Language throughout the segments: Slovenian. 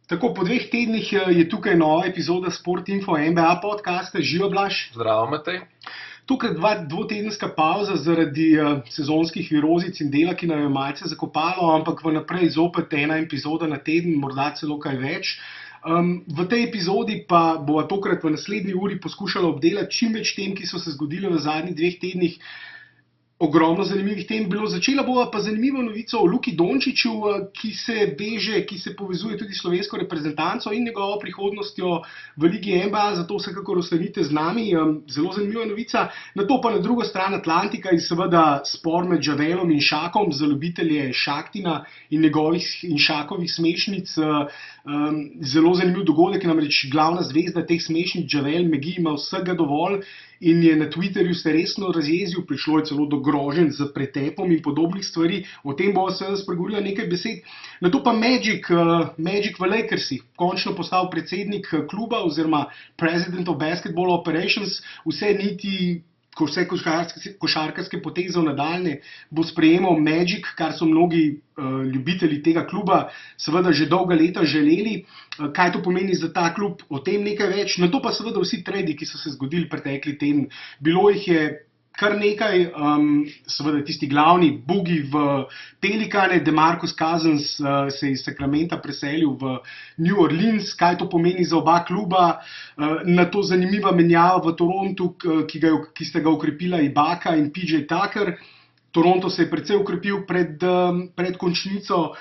Tako po 2 tednih je tukaj nova epizoda Sport Info NBA podcasta. Živijo, Blaž. Zdravo, Matej. Tukaj dvotedenska pavza zaradi sezonskih virozic in dela, ki nam je malce zakopalo, ampak vnaprej zopet ena epizoda na teden, morda celo kaj več. V tej epizodi pa bo tokrat v naslednji uri poskušala obdelati čim več tem, ki so se zgodile v zadnjih 2 tednih. Ogromno zanimivih tem bilo. Začela bova pa zanimivo novico o Luki Dončiću, ki se povezuje tudi s slovensko reprezentanco in njegovo prihodnostjo v Ligi NBA, zato vsekakor ostanite z nami. Zelo zanimiva novica. Nato pa na drugo stran Atlantika in seveda spor med Javelom in Šakom za ljubitelje Šaktina in Šakovih smešnic. Zelo zanimiv dogodek, namreč glavna zvezda teh smešnic, Javel McGee, ima vsega dovolj in je na Twitterju se resno razjezil, prišlo je celo do groženj z pretepom in podobnih stvari. O tem bova seveda spregovorila nekaj besed. Nato pa Magic v Lakersih, končno postal predsednik kluba oziroma President of Basketball Operations. Vse košarkarske poteze v nadaljne bo sprejemal Magic, kar so mnogi ljubitelji tega kluba seveda že dolga leta želeli. Kaj to pomeni za ta klub, o tem nekaj več. Nato pa seveda vsi tradi, ki so se zgodili pretekli teden. Bilo jih je kar nekaj, seveda tisti glavni, Boogie v Pelicane, DeMarcus Cousins se iz Sacramenta preselil v New Orleans. Kaj to pomeni za oba kluba? Nato zanimiva menjava v Torontu, ki sta ga okrepila Ibaka in PJ Tucker. Toronto se je precej ukrepil pred končnico.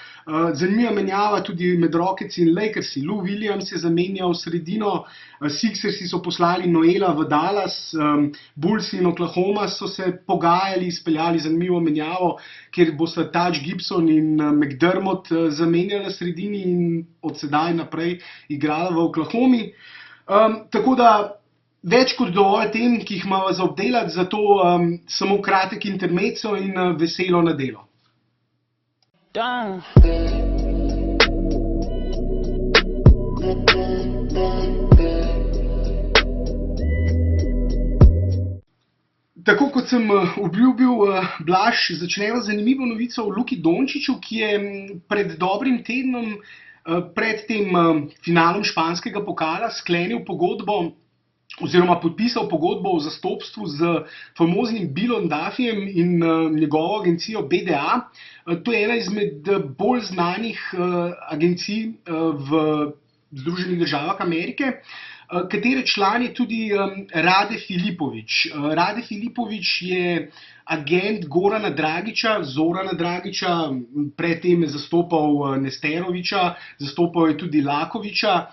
Zanimiva menjava tudi med Rockets in Lakersi. Lou Williams je zamenjal sredino, Sixersi so poslali Noela v Dallas, Bulls in Oklahoma so se pogajali, izpeljali zanimivo menjavo, kjer bosta Taj Gibson in McDermott zamenjala sredini in od sedaj naprej igrala v Oklahomi. Tako da več kot dovolj tem, ki jih imamo za obdelati, zato samo kratek intermezzo in veselo nedelo. Tako kot sem obljubil, Blaž, začnemo z zanimivo novico o Luki Dončiću, ki je pred dobrim tednom, pred tem finalom španskega pokala sklenil pogodbo oziroma podpisal pogodbo o zastopstvu z famoznim Billom Duffyjem in njegovo agencijo BDA. To je ena izmed bolj znanih agencij v Združenih državah Amerike, katere član je tudi Rade Filipović. Rade Filipović je agent Zorana Dragića, predtem je zastopal Nesterovića, zastopal je tudi Lakovića,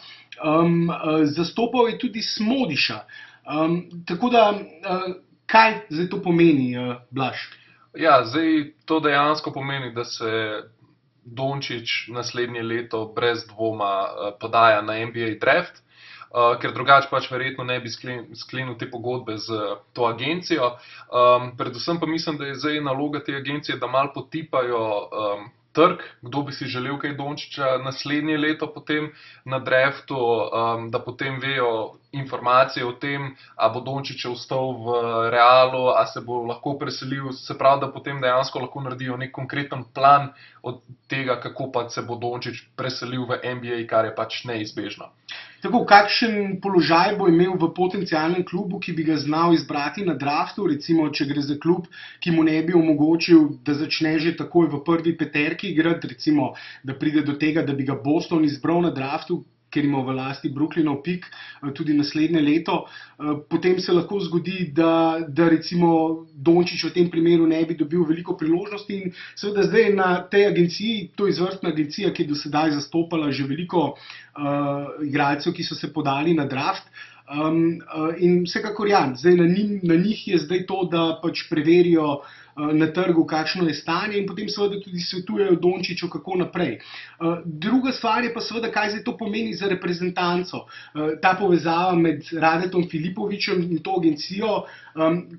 zastopal je tudi Smodiša. Tako da, kaj zdaj to pomeni, Blaž? Ja, zdaj to dejansko pomeni, da se Dončić naslednje leto brez dvoma podaja na NBA draft, ker drugače pač verjetno ne bi sklenil te pogodbe z to agencijo. Predvsem pa mislim, da je zdaj naloga te agencije, da malo potipajo trg, kdo bi si želel kaj Dončića naslednje leto potem na draftu, da potem vejo informacije o tem, a bo Dončić ostal v Realu, a se bo lahko preselil, se pravi, da potem dejansko lahko naredijo nek konkreten plan od tega, kako pa se bo Dončić preselil v NBA, kar je pač neizbežno. Tako, kakšen položaj bo imel v potencialnem klubu, ki bi ga znal izbrati na draftu, recimo, če gre za klub, ki mu ne bi omogočil, da začne že takoj v prvi peterki igrati, recimo, da pride do tega, da bi ga Boston izbral na draftu, ker ima v lasti Brooklynov pik tudi naslednje leto. Potem se lahko zgodi, da recimo Dončić v tem primeru ne bi dobil veliko priložnosti in seveda zdaj na tej agenciji, to je izvrstna agencija, ki je do sedaj zastopala že veliko igralcev, ki so se podali na draft. In vsekakor ja, zdaj na njih je zdaj to, da pač preverijo na trgu, kakšno je stanje in potem seveda tudi svetujejo Dončiću, kako naprej. Druga stvar je pa seveda, kaj zdaj to pomeni za reprezentanco. Ta povezava med Radetom Filipovićem in to agencijo,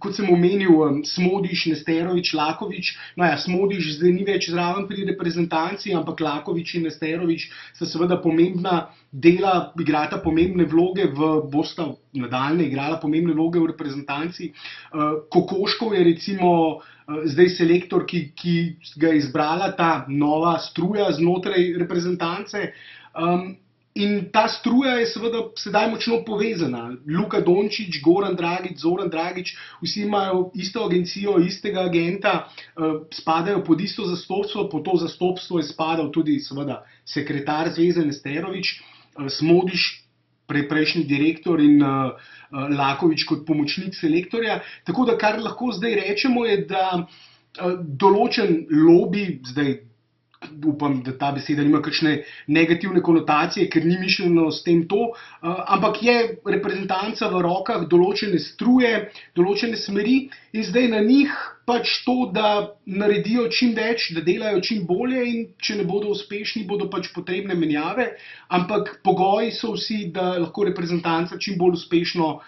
kot sem omenil, Smodiš, Nesterović, Laković. No ja, Smodiš zdaj ni več zraven pri reprezentanci, ampak Laković in Nesterović sta seveda pomembna dela, igrata pomembne vloge bosta nadaljne igrala pomembne vloge v reprezentanci. Kokoškov je recimo zdaj selektor, ki ga je izbrala ta nova struja znotraj reprezentance. In ta struja je seveda sedaj močno povezana. Luka Dončić, Goran Dragić, Zoran Dragić, vsi imajo isto agencijo, istega agenta, spadajo pod isto zastopstvo, pod to zastopstvo je spadal tudi seveda sekretar zveze Nesterović, Smodiš, prejšnji direktor in Laković kot pomočnik selektorja. Tako da kar lahko zdaj rečemo je, da določen lobi, zdaj upam, da ta beseda nima kakšne negativne konotacije, ker ni mišljeno s tem to, ampak je reprezentanca v rokah določene struje, določene smeri in zdaj na njih pač to, da naredijo čim več, da delajo čim bolje in če ne bodo uspešni, bodo pač potrebne menjave, ampak pogoji so vsi, da lahko reprezentanca čim bolj uspešno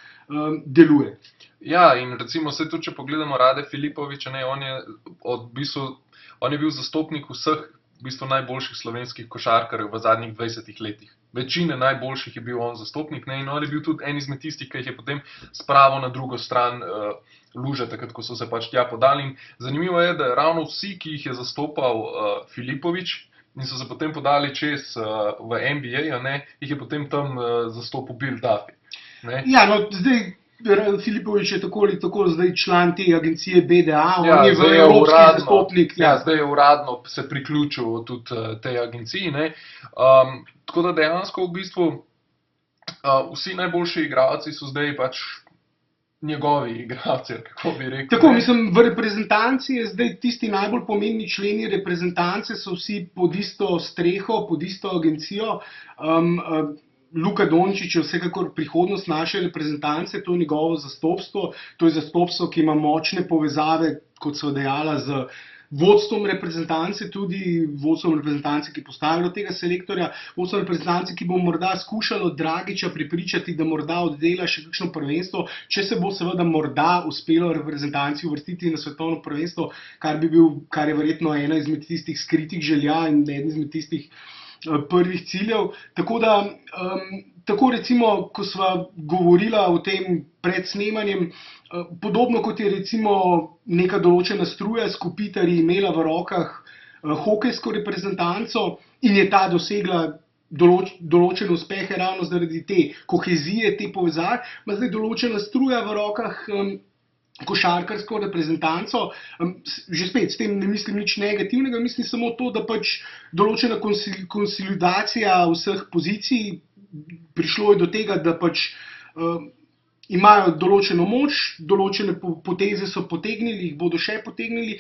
deluje. Ja, in recimo se tudi, če pogledamo Rade Filipovića, on je bil zastopnik vseh v bistvu najboljših slovenskih košarkarjev v zadnjih 20 letih. Večine najboljših je bil on zastopnik, ne, in on je bil tudi en izmed tistih, ki jih je potem spravil na drugo stran luže, takrat, ko so se pač tja podali. In zanimivo je, da ravno vsi, ki jih je zastopal Filipović in so se potem podali čez v NBA, jih je potem tam zastopil Bill Duffy. Ne. Ja, no, zdaj Filipović je tako ali tako zdaj član te agencije BDA, on je v evropski zastopnik. Ja, zdaj je uradno se priključil tudi tej agenciji. Ne. Tako da dejansko v bistvu vsi najboljši igralci so zdaj pač njegovi igralci, kako bi rekel. Tako, mislim, v reprezentanci je zdaj tisti najbolj pomembni členi reprezentance, so vsi pod isto streho, pod isto agencijo. Luka Dončić je vsekakor prihodnost naše reprezentance, to je njegovo zastopstvo, to je zastopstvo, ki ima močne povezave, kot so dejala, z vodstvom reprezentance, tudi vodstvom reprezentance, ki postavilo tega selektorja, vodstvom reprezentance, ki bo morda skušalo Dragića prepričati, da morda oddela še kakšno prvenstvo, če se bo seveda morda uspelo reprezentanci uvrstiti na svetovno prvenstvo, kar je verjetno ena izmed tistih skritih želja in eden izmed tistih prvih ciljev. Tako da, tako recimo, ko sva govorila o tem pred snemanjem, podobno kot je recimo neka določena struja s Kopitarji imela v rokah hokejsko reprezentanco in je ta dosegla določene uspehe ravno zaradi te kohezije, te povezave, ima zdaj določena struja v rokah košarkarsko reprezentanco. Že spet, s tem ne mislim nič negativnega, mislim samo to, da pač določena konsolidacija vseh pozicij, prišlo je do tega, da pač imajo določeno moč, določene poteze so potegnili, jih bodo še potegnili,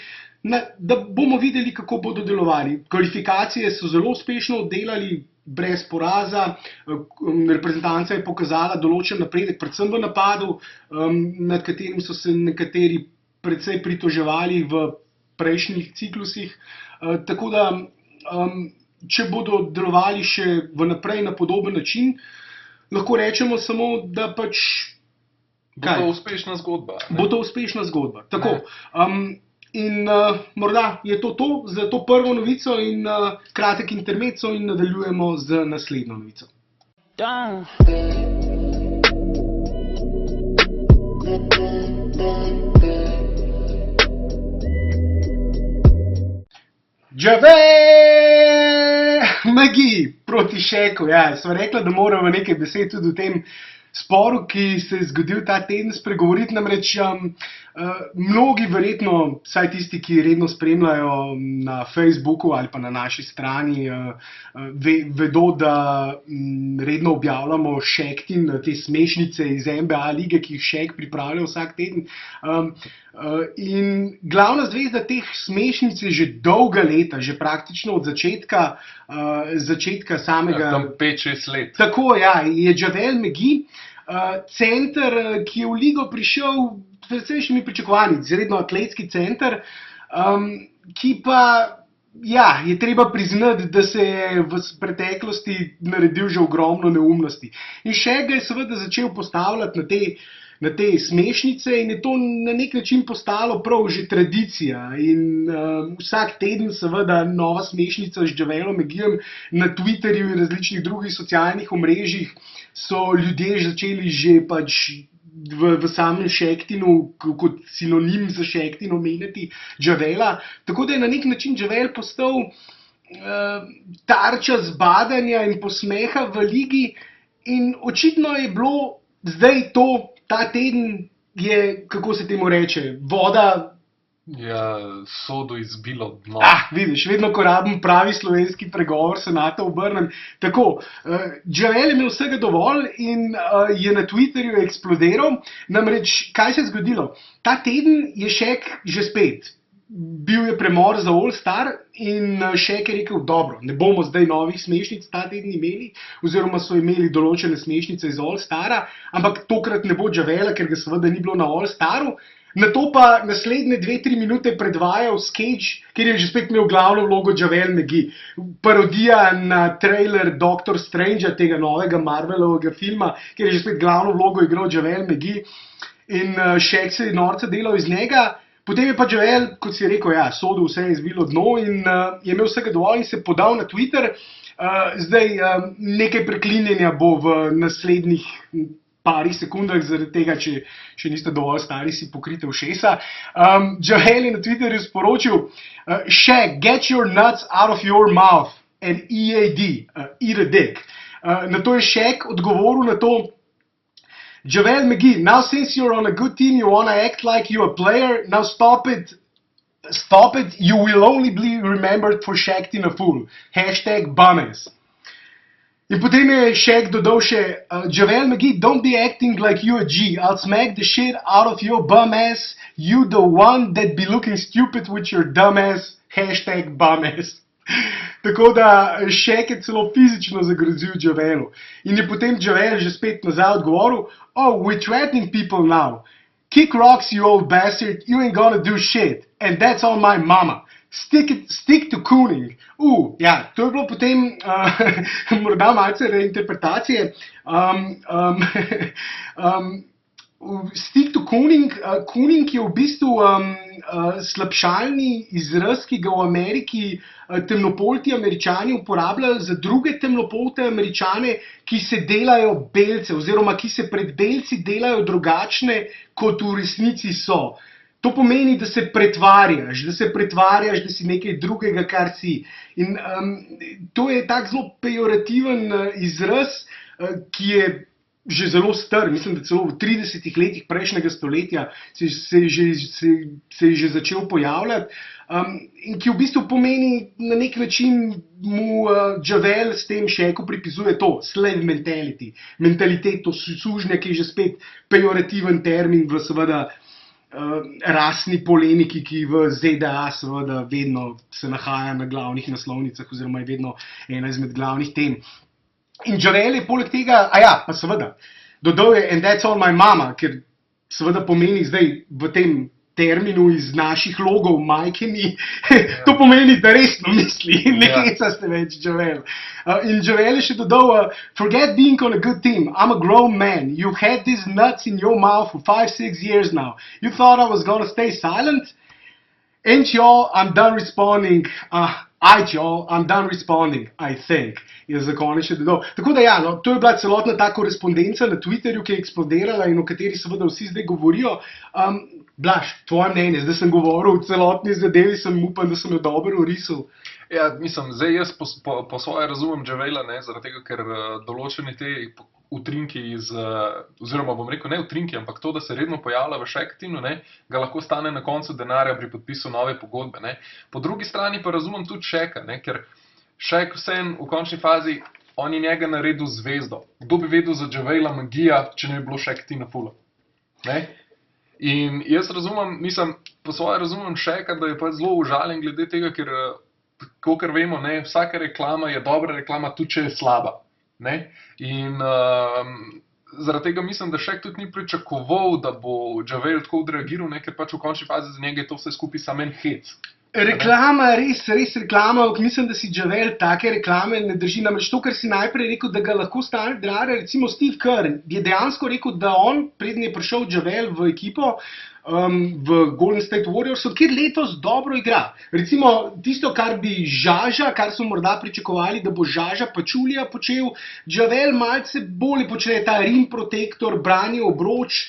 da bomo videli, kako bodo delovali. Kvalifikacije so zelo uspešno oddelali, brez poraza, reprezentanca je pokazala določen napredek, predvsem v napadu, nad katerim so se nekateri precej pritoževali v prejšnjih ciklusih. Tako da, če bodo delovali še vnaprej na podoben način, lahko rečemo samo, da pač bo to uspešna zgodba. Bo to uspešna zgodba, tako. In morda je to za to prvo novico in kratek intermezzo in nadaljujemo z naslednjo novico. JaVale McGee proti Shaqu. Ja, sva rekla, da moramo nekaj besed tudi o tem sporu, ki se je zgodil ta teden, spregovoriti. Namreč mnogi verjetno, vsaj tisti, ki redno spremljajo na Facebooku ali pa na naši strani, vedo, da redno objavljamo Shaqtin, te smešnice iz NBA lige, ki jih Shaq pripravlja vsak teden. In glavna zvezda teh smešnic je že dolga leta, že praktično od začetka samega... Tam 5-6 let. Tako, ja, je JaVale McGee, center, ki je v ligo prišel s precejšnjimi pričakovanji, izredno atletski center, ki pa, ja, je treba priznati, da se je v preteklosti naredil že ogromno neumnosti. In Shaq ga je seveda začel postavljati na te smešnice in je to na nek način postalo prav že tradicija. In vsak teden seveda nova smešnica z JaValeom McGeejem na Twitterju in različnih drugih socialnih omrežjih so ljudje začeli že pač v samem Shaqtinu kot sinonim za Shaqtin omenjati JaValea. Tako da je na nek način JaVale postal tarča zbadanja in posmeha v ligi in očitno je bilo zdaj ta teden je, kako se temu reče, voda. Ja, sodo izbilo dno. Vidiš, vedno, ko rabim pravi slovenski pregovor, se na to obrnem. Tako, Javel je imel vsega dovolj in je na Twitterju eksplodiral. Namreč, kaj se je zgodilo? Ta teden je Shaq že spet. Bil je premor za All Star in Shaq je rekel, dobro, ne bomo zdaj novih smešnic ta teden imeli, oziroma so imeli določene smešnice iz All Stara, ampak tokrat ne bo Javela, ker ga seveda ni bilo na All Staru. Nato pa naslednje 2-3 minute predvajal sketch, kjer je že spet imel glavno vlogo Javel McGee. Parodija na trailer Doctor Strange, tega novega Marvelovega filma, kjer je že spet glavno vlogo igral Javel McGee. In Shaq se je norca delal iz njega. Potem je pa Javel, kot si rekel, sodil vse je izbilo dno in je imel vsega dovolj in se podal na Twitter. Zdaj nekaj preklinjenja bo v naslednjih parih sekundah, zaradi tega, če še niste dovolj stari, si pokrite ušesa. Javel je na Twitterju sporočil, Shaq, get your nuts out of your mouth and EAD, eat a dick. Na to je Shaq odgovoril na to, Javel McGee, now since you're on a good team, you want to act like you're a player, now stop it, you will only be remembered for Shaqting a fool. #bummes. In potem je Shaq dodal še, Javel McGee, don't be acting like you a G, I'll smack the shit out of your bum ass, you the one that be looking stupid with your dumb ass, #bummes. Tako da Shaq je celo fizično zagrozil Javelu. In je potem Javel že spet nazaj odgovoril, oh, we're threatening people now. Kick rocks, you old bastard, you ain't gonna do shit. And that's on my mama. Stick to cooning. Ja, to je bilo potem morda malce reinterpretacije. Stick to cooning. Cooning je v bistvu slabšalni izraz, ki ga v Ameriki temnopolti Američani uporabljajo za druge temnopolte Američane, ki se delajo belce oziroma ki se pred belci delajo drugačne, kot v resnici so. To pomeni, da se pretvarjaš, da si nekaj drugega, kar si. In to je tak zelo pejorativen izraz, ki je že zelo star, mislim, da celo v 30 letih prejšnjega stoletja se je že začel pojavljati. In ki v bistvu pomeni, na nek način mu Javel s tem Shaqu pripisuje to, slave mentality, mentaliteto sužnja, ki je že spet pejorativen termin v seveda rasni polemiki, ki v ZDA seveda vedno se nahaja na glavnih naslovnicah oziroma je vedno ena izmed glavnih tem. In Javel je poleg tega, pa seveda, dodal je and that's on my mama, ker seveda pomeni zdaj v tem terminu iz naših logov majke mi, to pomeni, da resno misli, ne hecaste več Javel. In Javel je še dodal, forget being on a good team, I'm a grown man, you've had these nuts in your mouth for 5-6 years now, you thought I was gonna stay silent? Ain't y'all, I'm done responding, I'm done responding, I think, je za konec še dodal. Tako da to je bila celotna ta korespondenca na Twitterju, ki je eksplodirala in o kateri seveda vsi zdaj govorijo. Blaž, tvoje mnenje, zdaj sem govoril o celotni zadevi, upam, da sem jo dobro orisal. Ja, mislim, zdaj jaz po svoje razumem Javela, zaradi tega, ker določeni te utrinki oziroma bom rekel ne utrinki, ampak to, da se redno pojavlja v Shaq-tinu, ga lahko stane na koncu denarja pri podpisu nove pogodbe. Po drugi strani pa razumem tudi Shaqa, ker Shaq vseeno v končni fazi, on je njega naredil zvezdo. Kdo bi vedel za Javela McGeeja, če ne bi bilo Shaq-tina fula? In jaz razumem, po svoje razumem Shaqa, da je pa zelo užaljen glede tega, ker kakor vemo, vsaka reklama je dobra reklama, tudi če je slaba. In zaradi tega mislim, da Shaq tudi ni pričakoval, da bo Javel tako odreagiral, ker pač v končni fazi za njega je to vse skupaj samo en hec. Reklama, res reklama, mislim, da si Javel take reklame ne drži. Namreč to, kar si najprej rekel, da ga lahko stane denarja, recimo Steve Kerr je dejansko rekel, da on, preden je prišel Javel v ekipo, v Golden State Warriors, kjer letos dobro igra. Recimo tisto, kar bi Žaža, kar so morda pričakovali, da bo Žaža Pačulija počel, Javel malce bolje počne, ta rim protektor, brani obroč,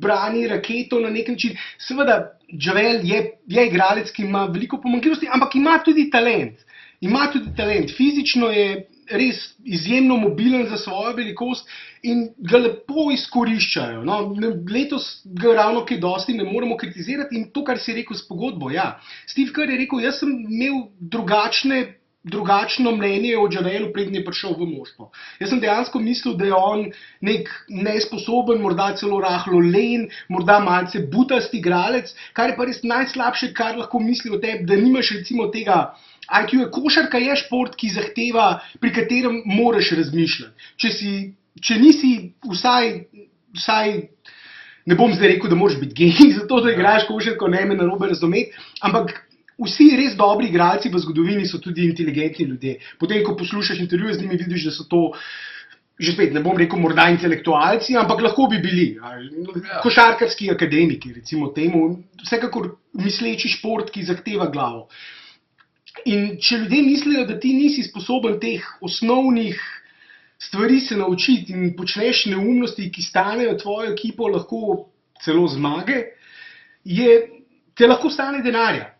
brani raketo na nek način. Seveda, Javel je igralec, ki ima veliko pomanjkljivosti, ampak ima tudi talent. ima tudi talent, fizično je res izjemno mobilen za svojo velikost in ga lepo izkoriščajo. No, letos ga ravno kaj dosti ne moremo kritizirati in to, kar si rekel s pogodbo, ja. Steve Kerr je rekel, jaz sem imel drugačno mnenje o Javelu, preden je prišel v moštvo. Jaz sem dejansko mislil, da je on nek nesposoben, morda celo rahlo len, morda malce butast igralec, kar je pa res najslabše, kar lahko misli o tebi, da nimaš recimo tega IQ. Košarka je šport, ki zahteva, pri katerem moraš razmišljati. Če nisi vsaj, ne bom zdaj rekel, da moraš biti genij za to, da igraš košarko, ne me narobe razumeti, ampak vsi res dobri igralci v zgodovini so tudi inteligentni ljudje. Potem, ko poslušaš intervjuje z njimi, vidiš, da so to, že spet ne bom rekel morda intelektualci, ampak lahko bi bili. Košarkarski akademiki, recimo temu, vsekakor misleči šport, ki zahteva glavo. In če ljudje mislijo, da ti nisi sposoben teh osnovnih stvari se naučiti in počneš neumnosti, ki stanejo tvojo ekipo lahko celo zmage, te lahko stane denarja.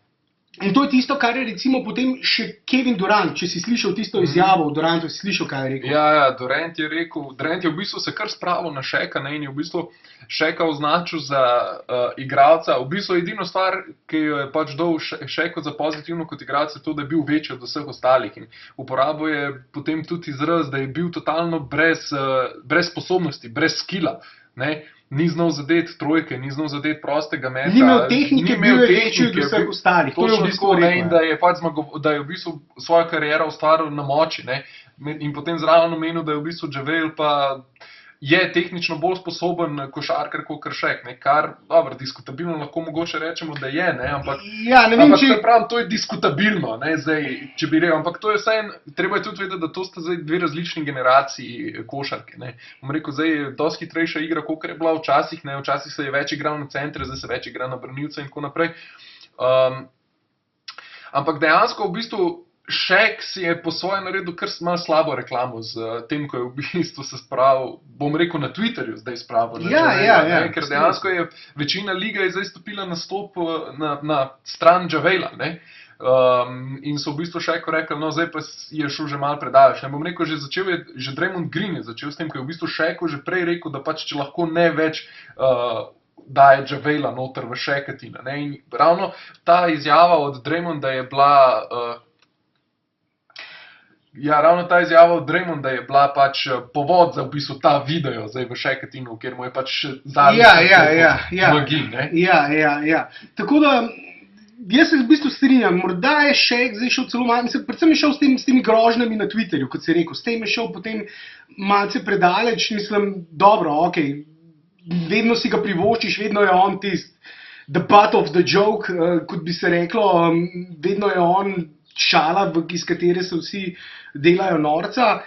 In to je tisto, kar je recimo potem še Kevin Durant, če si slišal tisto izjavo o Durantu, si slišal, kaj je rekel? Ja, Durant je v bistvu se kar spravil na Shaka, ne, in je v bistvu Shaka označil za igralca. V bistvu edino stvar, ki jo je pač dal Shako za pozitivno kot igralca, je to, da je bil večji od vseh ostalih. In uporabil je potem tudi izraz, da je bil totalno brez sposobnosti, brez skilla, ne. Ni znal zadeti trojke, ni znal zadeti prostega meta. Ni imel tehnike, bil je večji od vseh ostalih. To je v bistvu rekel. In da je v bistvu svojo kariero ustvaril na moči, ne. In potem zraven omenil, da je v bistvu Javel pa je tehnično bolj sposoben košarkar kot Shaq, ne, kar, dobro, diskutabilno lahko mogoče rečemo, da je, ne, ampak, ja, ne vem, to je diskutabilno, ne, zdaj, če bi rekel, ampak to je vsaj, treba je tudi vedeti, da to sta zdaj dve različni generaciji košarke, ne. Bom rekel, zdaj je dosti hitrejša igra, kakor je bila včasih, ne, včasih se je več igral na centre, zdaj se več igra na branilce in tako naprej. Ampak dejansko v bistvu Shaq si je po svoje naredil kar malo slabo reklamo z tem, ko je v bistvu se spravil, bom rekel, na Twitterju zdaj spravil. Ja. Ker dejansko je večina liga je zdaj stopila na stran Javela, ne. In so v bistvu Shaqu rekli, no zdaj pa je šel že malo predaleč. Ne bom rekel, že Draymond Green je začel s tem, ko je v bistvu Shaqu že prej rekel, da pač če lahko ne več daje Javela noter v Shaqatina, ne. In ravno ta izjava od Draymonda je bila pač povod za v bistvu ta video zdaj v Shaqatinu, kjer mu je pač zadnji magi, ne? Ja. Tako da, jaz se v bistvu strinjam, morda je Shaq zdaj šel celo malo, mislim, predvsem je šel s temi grožnjami na Twitterju, kot si rekel, s tem je šel potem malce predaleč, mislim, dobro, okej, vedno si ga privoščiš, vedno je on the butt of the joke, kot bi se reklo, vedno je on šala, iz katere se vsi delajo norca.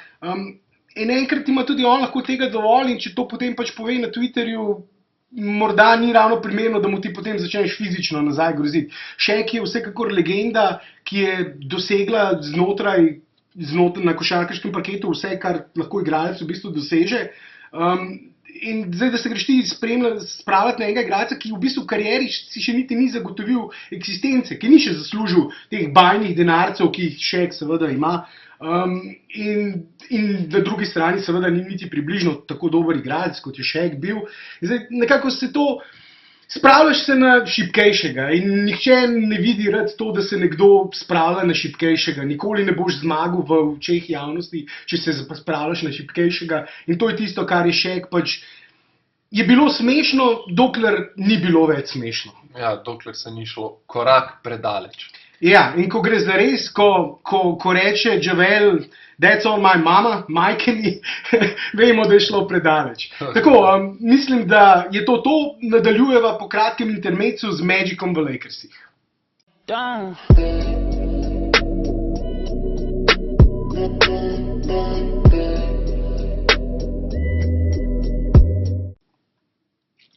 In enkrat ima tudi on lahko tega dovolj in če to potem pač pove na Twitterju, morda ni ravno primerno, da mu ti potem začneš fizično nazaj groziti. Shaq je vsekakor legenda, ki je dosegla znotraj na košarkaškem parketu vse, kar lahko igralec v bistvu doseže. In zdaj, da se greš ti spravljati na enega igralca, ki v bistvu v karieri si še niti ni zagotovil eksistence, ki ni še zaslužil teh bajnih denarcev, ki jih Shaq seveda ima. In na drugi strani seveda ni niti približno tako dober igralec, kot je Shaq bil. Zdaj, nekako spravljaš se na šibkejšega in nihče ne vidi rad to, da se nekdo spravlja na šibkejšega. Nikoli ne boš zmagal v očeh javnosti, če se spravljaš na šibkejšega. In to je tisto, kar je Shaq pač, je bilo smešno, dokler ni bilo več smešno. Ja, dokler se ni šlo korak predaleč. Ja, in ko gre zares, ko reče Javel, that's all my mama, majke mi, vemo, da je šlo predaleč. Tako, mislim, da je to, nadaljujeva po kratkem intermezzu z Magicom v Lakersih.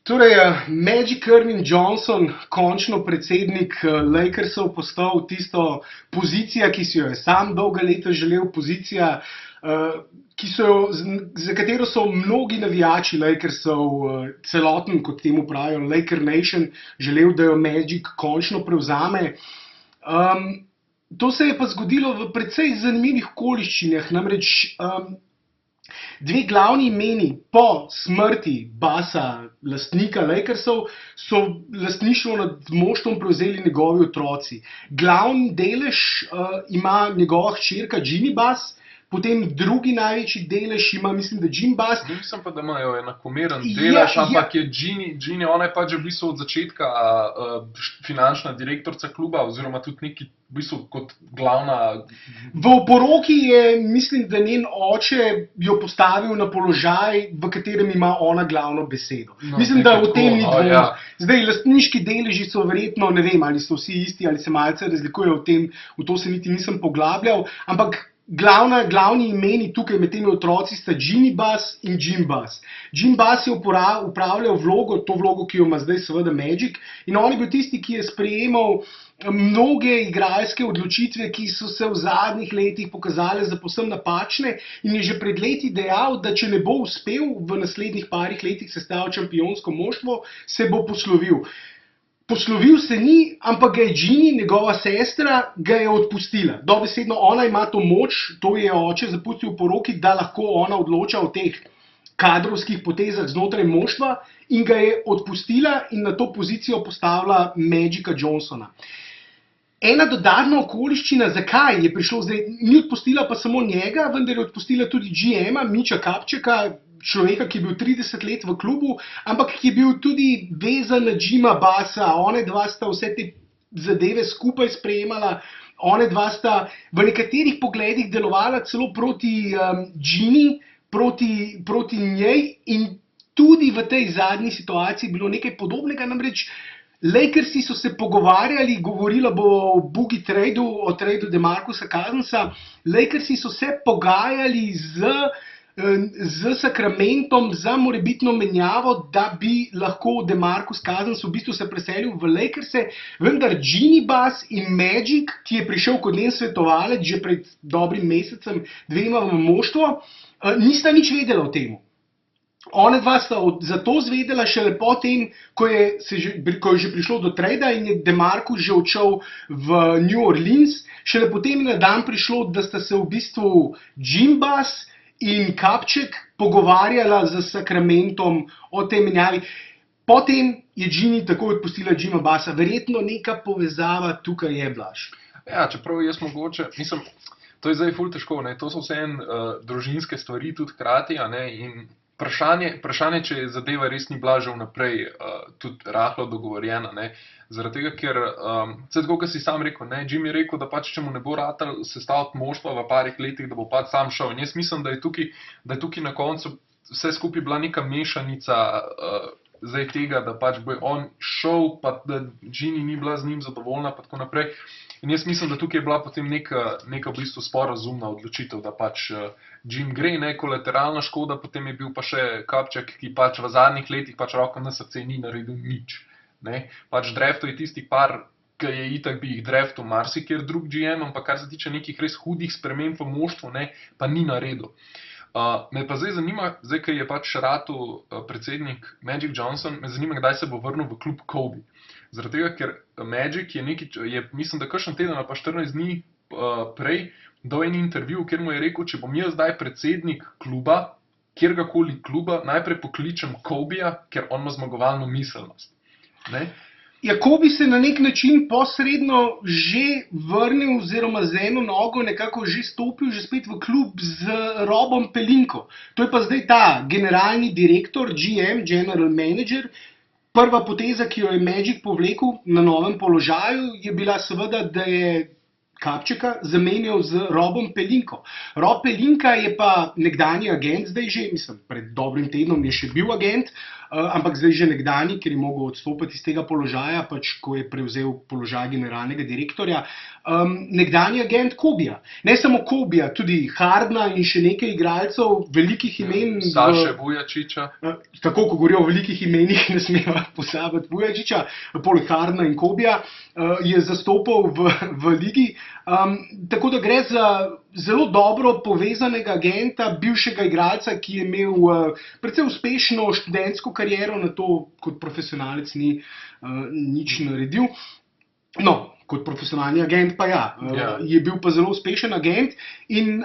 Torej, Magic Earvin Johnson, končno predsednik Lakersov, postal tisto pozicija, ki si jo je sam dolga leta želel, pozicija, za katero so mnogi navijači Lakersov, celoten, kot temu pravijo, Laker Nation, želel, da jo Magic končno prevzame. To se je pa zgodilo v precej zanimivih okoliščinah, namreč dve glavni imeni po smrti Bassa, lastnika Lakersov, so lastništvo nad moštvom prevzeli njegovi otroci. Glavni delež ima njegova hčerka Ginny Bass, potem drugi največji delež ima, mislim, da Jim Bass. Mislim pa, da imajo enakomeren delež, ampak je Ginny, ona je pač v bistvu od začetka finančna direktorica kluba, oziroma tudi neki v bistvu kot glavna. V oporoki je, mislim, da njen oče jo postavil na položaj, v katerem ima ona glavno besedo. No, mislim, da o tem ni dvoma. ja. Zdaj, lastniški deleži so verjetno, ne vem, ali so vsi isti, ali se malce razlikujejo v tem, v to se niti nisem poglabljal, ampak glavni imeni tukaj med temi otroci sta Ginny Bass in Jim Bass. Jim Bass je upravljal to vlogo, ki jo ima zdaj seveda Magic, in on je bil tisti, ki je sprejemal mnoge igralske odločitve, ki so se v zadnjih letih pokazale za povsem napačne, in je že pred leti dejal, da če ne bo uspel v naslednjih parih letih sestaviti šampionsko moštvo, se bo poslovil. Poslovil se ni, ampak ga je Ginny, njegova sestra, ga je odpustila. Dobesedno ona ima to moč, to je oče zapustil v poroki, da lahko ona odloča o teh kadrovskih potezah znotraj moštva, in ga je odpustila in na to pozicijo postavila Magica Johnsona. Ena dodatna okoliščina, zakaj je prišlo zdaj, ni odpustila pa samo njega, vendar je odpustila tudi GM-a, Mitcha Kupchaka, človeka, ki je bil 30 let v klubu, ampak ki je bil tudi vezan na Jima Bassa. One dva sta vse te zadeve skupaj sprejemala, one dva sta v nekaterih pogledih delovala celo proti Ginny, proti njej, in tudi v tej zadnji situaciji bilo nekaj podobnega, namreč Lakersi so se pogovarjali, govorila bo o Boogie tradu, o tradu DeMarcusa Cousinsa. Lakersi so se pogajali z Sacramentom za morebitno menjavo, da bi lahko DeMarcus Cousins v bistvu se preselil v Lakerse, vendar Ginny Bass in Magic, ki je prišel kot njen svetovalec že pred dobrim mesecem, dvema v moštvo, nista nič vedela o tem. Ona dva sta za to zvedela šele potem, ko je že prišlo do trada in je DeMarcus že odšel v New Orleans. Šele potem je na dan prišlo, da sta se v bistvu Jim Bass in Kupchak pogovarjala z Sacramentom o tej menjavi. Potem je Ginny takoj odpustila Jima Bassa. Verjetno neka povezava tukaj je, Blaž. Ja, čeprav jaz mogoče, mislim, to je zdaj ful težko, ne? To so vseeno družinske stvari tudi hkrati, a ne, in vprašanje, če je zadeva res ni bila že vnaprej tudi rahlo dogovorjena, ne, zaradi tega, ker, tako kot si sam rekel, ne, Jim je rekel, da pač če mu ne bo ratal sestaviti moštva v parih letih, da bo pač sam šel, in jaz mislim, da je tukaj na koncu vse skupaj bila neka mešanica zdaj tega, da pač bo on šel, pa da Ginny ni bila z njim zadovoljna, pa tako naprej. In jaz mislim, da tukaj je bila potem neka v bistvu sporazumna odločitev, da pač Jim gre, ne, kolateralna škoda, potem je bil pa še Kupchak, ki pač v zadnjih letih pač roko na srce ni naredil nič. Ne. Pač draftu je tistih par, ki je itak bi jih draftu marsikjer drug GM, ampak kar se tiče nekih res hudih sprememb v moštvu, ne, pa ni naredil. Me pa zdaj zanima, zdaj, ko je pač ratu predsednik Magic Johnson, me zanima, kdaj se bo vrnil v klub Kobe. Zaradi tega, ker Magic je mislim, da kakšen teden ali pa 14 dni prej dal en intervju, kjer mu je rekel, če bom jaz zdaj predsednik kluba, kjergakoli kluba, najprej pokličem Kobeja, ker on ima zmagovalno miselnost. Ne? Ja, Kobe se na nek način posredno že vrnil, oziroma z eno nogo nekako že stopil že spet v klub z Robom Pelinko. To je pa zdaj ta generalni direktor, GM, general manager. Prva poteza, ki jo je Magic povlekel na novem položaju, je bila seveda, da je Kupchaka zamenjal z Robom Pelinko. Rob Pelinka je pa nekdanji agent, zdaj že, mislim, pred dobrim tednom je še bil agent, ampak zdaj že nekdanji, ker je mogel odstopiti iz tega položaja, pač ko je prevzel položaj generalnega direktorja, nekdanji agent Kobeja. Ne samo Kobeja, tudi Hardna in še nekaj igralcev, velikih imen. Saše Vujačića. Tako, ko govorijo o velikih imenih, ne smeva pozabiti Vujačića, poleg Hardna in Kobeja, je zastopal v ligi. Tako da gre za zelo dobro povezanega agenta, bivšega igralca, ki je imel precej uspešno študentsko kariero, na to kot profesionalec ni nič naredil. No, kot profesionalni agent pa Ja. je bil pa zelo uspešen agent in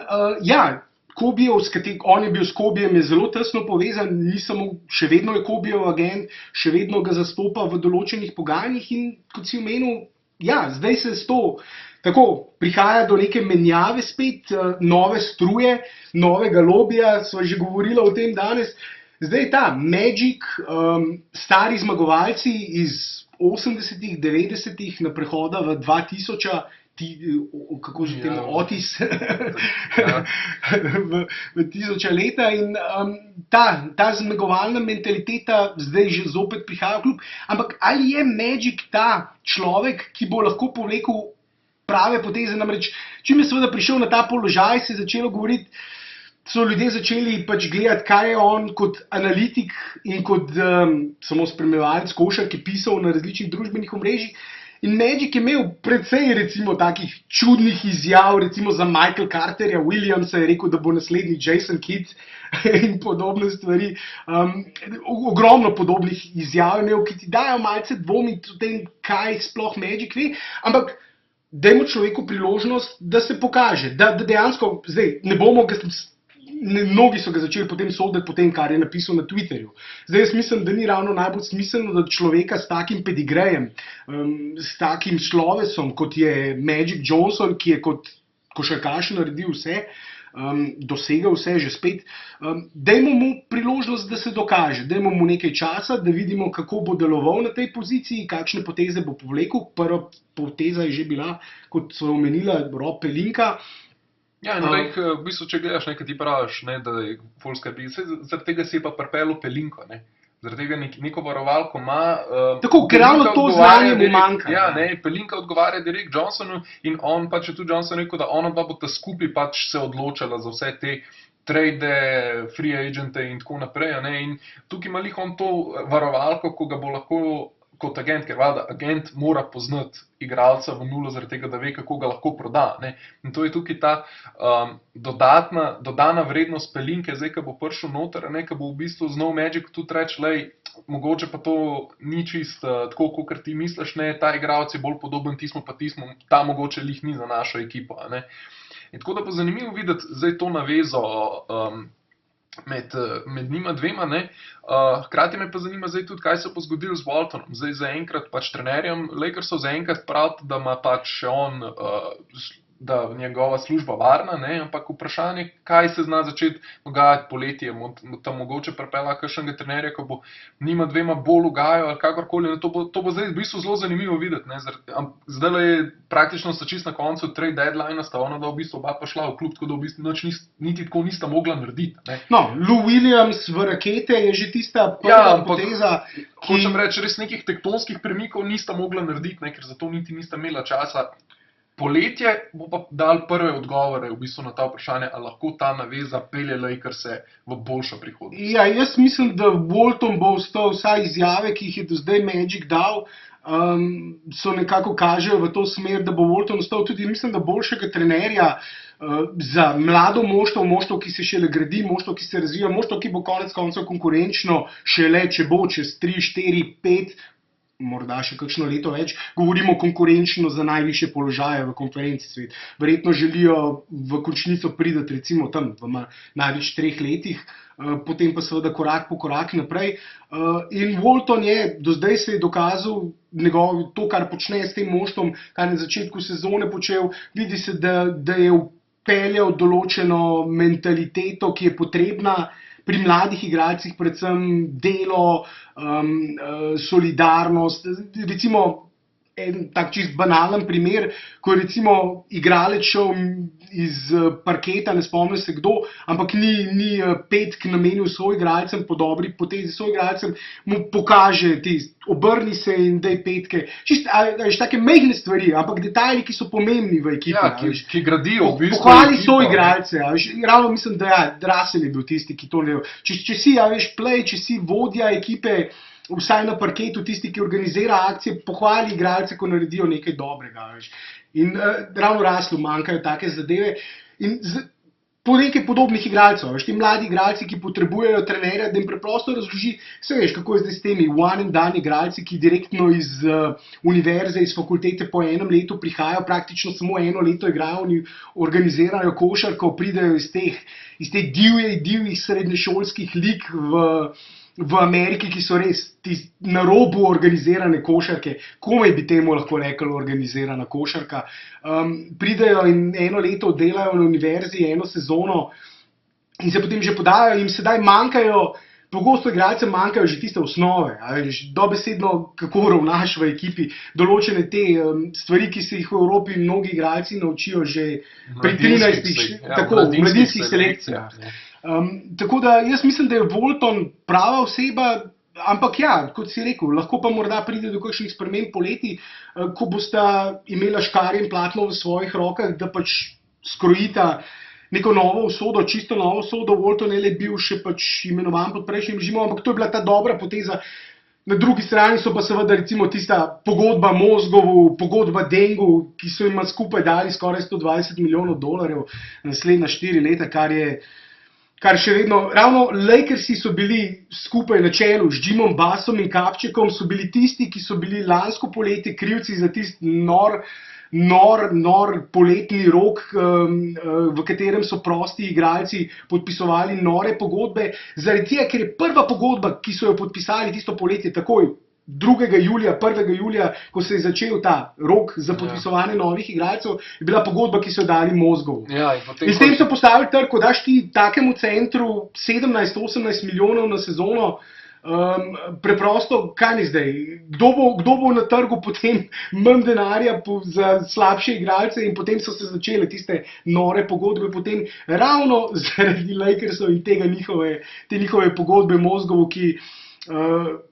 Kobijev, on je bil s Kobijem je zelo tesno povezan, ni samo, še vedno je Kobijev agent, še vedno ga zastopa v določenih pogajanjih in kot si omenil, zdaj se s to tako prihaja do neke menjave spet, nove struje, novega lobija, sva že govorila o tem danes. Zdaj ta Magic, stari zmagovalci iz 80-ih, 90-ih na prehoda v 2000, kako že temu, Otis, v 1000 leta in ta zmagovalna mentaliteta zdaj že zopet prihaja v klub. Ampak ali je Magic ta človek, ki bo lahko povlekel prave poteze? Namreč, čim je seveda prišel na ta položaj, se je začelo govoriti, so ljudje začeli pač gledati, kaj je on kot analitik in kot samo spremljevalec košarke pisal na različnih družbenih omrežjih. In Magic je imel precej recimo takih čudnih izjav, recimo za Michael Carterja Williamsa je rekel, da bo naslednji Jason Kidd in podobne stvari. Ogromno podobnih izjav je imel, ki ti dajo malce dvomiti o tem, kaj sploh Magic ve, ampak dajmo človeku priložnost, da se pokaže, da dejansko, zdaj ne bomo ga mnogi so ga začeli potem soditi po tem, kar je napisal na Twitterju. Zdaj jaz mislim, da ni ravno najbolj smiselno, da človeka s takim pedigrejem, s takim slovesom, kot je Magic Johnson, ki je kot košarkaš naredil vse, dosegel vse že spet, dajmo mu priložnost, da se dokaže, dajmo mu nekaj časa, da vidimo, kako bo deloval na tej poziciji, kakšne poteze bo povlekel. Prva poteza je že bila, kot so omenila, Rob Pelinka. Ja, in v bistvu, če gledaš, kaj ti praviš, da je ful skrbi, zaradi tega si je pa pripeljal Pelinko, zaradi tega neko varovalko ima. Tako, ker ravno to znanje mu manjka. Ja, Pelinka odgovarja direkt Johnsonu in on pač je tudi Johnson rekel, da ona dva bo ta skupaj pač se odločala za vse te trade, free agente in tako naprej. In tukaj ima lih on to varovalko, ko ga bo lahko kot agent, ker agent mora poznati igralca v nulo, zaradi tega, da ve, kako ga lahko proda. In to je tukaj ta dodana vrednost Pelinke, zdaj, ko bo prišel noter, ko bo v bistvu znal Magic tudi reči, mogoče pa to ni čist tako, kot ti misliš, ta igralec je bolj podoben tismu, pa tismu, ta mogoče lih ni za našo ekipo. In tako da pa zanimivo videti zdaj to navezo med njima dvema, hkrati me pa zanima zdaj tudi, kaj se bo zgodilo z Waltonom. Zdaj zaenkrat pač trenerjem Lakersov zaenkrat pravi, da ima pač še on, da njegova služba varna, ampak vprašanje, kaj se zna začeti dogajati poletje, tam mogoče pripelja kakšnega trenerja, ko bo njima dvema bolj ugajal ali kakorkoli, to bo zdaj v bistvu zelo zanimivo videti, zdaj je praktično sta čist na koncu trade deadline, sta ona da v bistvu oba pa šla v klub, tako da v bistvu niti tako nista mogla narediti. No, Lou Williams v rakete je že tista prva poteza, hočem reči, res nekih tektonskih premikov nista mogla narediti, ker zato niti nista imela časa. Poletje bo pa dal prve odgovore v bistvu na ta vprašanje, ali lahko ta naveza pelje Lakerse v boljšo prihodnost. Ja, jaz mislim, da Walton bo ostal, vsaj izjave, ki jih je do zdaj Magic dal, so nekako kažejo v to smer, da bo Walton ostal tudi, mislim, da boljšega trenerja za mlado moštvo, ki se šele gradi, moštvo, ki se razvija, moštvo, ki bo konec koncev konkurenčno šele, če bo čez 3, 4, 5, morda še kakšno leto več, govorimo konkurenčno za najvišje položaje v konferenci svet. Verjetno želijo v končnico priti recimo tam v največ 3 letih, potem pa seveda korak po korak naprej. In Walton je, do zdaj se je dokazal, to, kar počne s tem moštvom, kar na začetku sezone počel, vidi se, da je vpeljal določeno mentaliteto, ki je potrebna pri mladih igralcih, predvsem delo, solidarnost. Recimo, en tak čist banalen primer, ko je recimo igralec šel iz parketa, ne spomnim se kdo, ampak ni petk namenil soigralcem po dobri potezi soigralcem, mu pokaže, obrni se in daj petke. Čist, take majhne stvari, ampak detajli, ki so pomembni v ekipi. Ja, ki gradijo v bistvu. Pohvali soigralce. Ravno mislim, da Russell je bil tisti, ki to ne. Če si, če si vodja ekipe, vsaj na parketu, tisti, ki organizira akcije, pohvali igralce, ko naredijo nekaj dobrega. In ravno Russellu manjkajo take zadeve. In nekaj podobnih igralcev, veš, ti mladi igralci, ki potrebujejo trenerja, da jim preprosto razloži, se veš, kako je zdaj s temi one and done igralci, ki direktno iz univerze, iz fakultete po enem letu prihajajo, praktično samo eno leto igrajo, organizirajo košarko, pridejo iz teh divjih srednješolskih lig v Ameriki, ki so res na robu organizirane košarke, komaj bi temu lahko rekli organizirana košarka. Pridejo in eno leto delajo na univerzi, eno sezono in se potem že podajo, jim sedaj pogosto igralcem manjkajo že tiste osnove, dobesedno kako ravnaš v ekipi, določene te stvari, ki se jih v Evropi mnogi igralci naučijo že pri 13 mladinskih selekcijah. Tako da jaz mislim, da je Walton prava oseba, ampak ja, kot si rekel, lahko pa morda pride do kakšnih sprememb poleti, ko bosta imela škarje in platno v svojih rokah, da pač skrojita neko novo usodo, čisto novo usodo. Walton je le bil še pač imenovan pod prejšnjim režimom, ampak to je bila ta dobra poteza. Na drugi strani so pa seveda recimo tista pogodba Mozgovu, pogodba Dengu, ki so jim skupaj dali skoraj $120 milijonov naslednja 4 leta, kar še vedno, ravno Lakersi so bili skupaj na čelu z Jimom Bassom in Kapčekom, so bili tisti, ki so bili lansko poletje krivci za tisti nor poletni rok, v katerem so prosti igralci podpisovali nore pogodbe, zaradi tega, ker je prva pogodba, ki so jo podpisali tisto poletje takoj, 2. julija, 1. julija, ko se je začel ta rok za podpisovanje novih igralcev, je bila pogodba, ki so jo dali Mozgovu. In s tem so postavili trg, ko daš ti takemu centru 17-18 milijonov na sezono, preprosto, kaj ne zdaj, kdo bo na trgu potem manj denarja za slabše igralce, in potem so se začele tiste nore pogodbe, potem ravno zaradi Lakersov in te njihove pogodbe Mozgovu, ki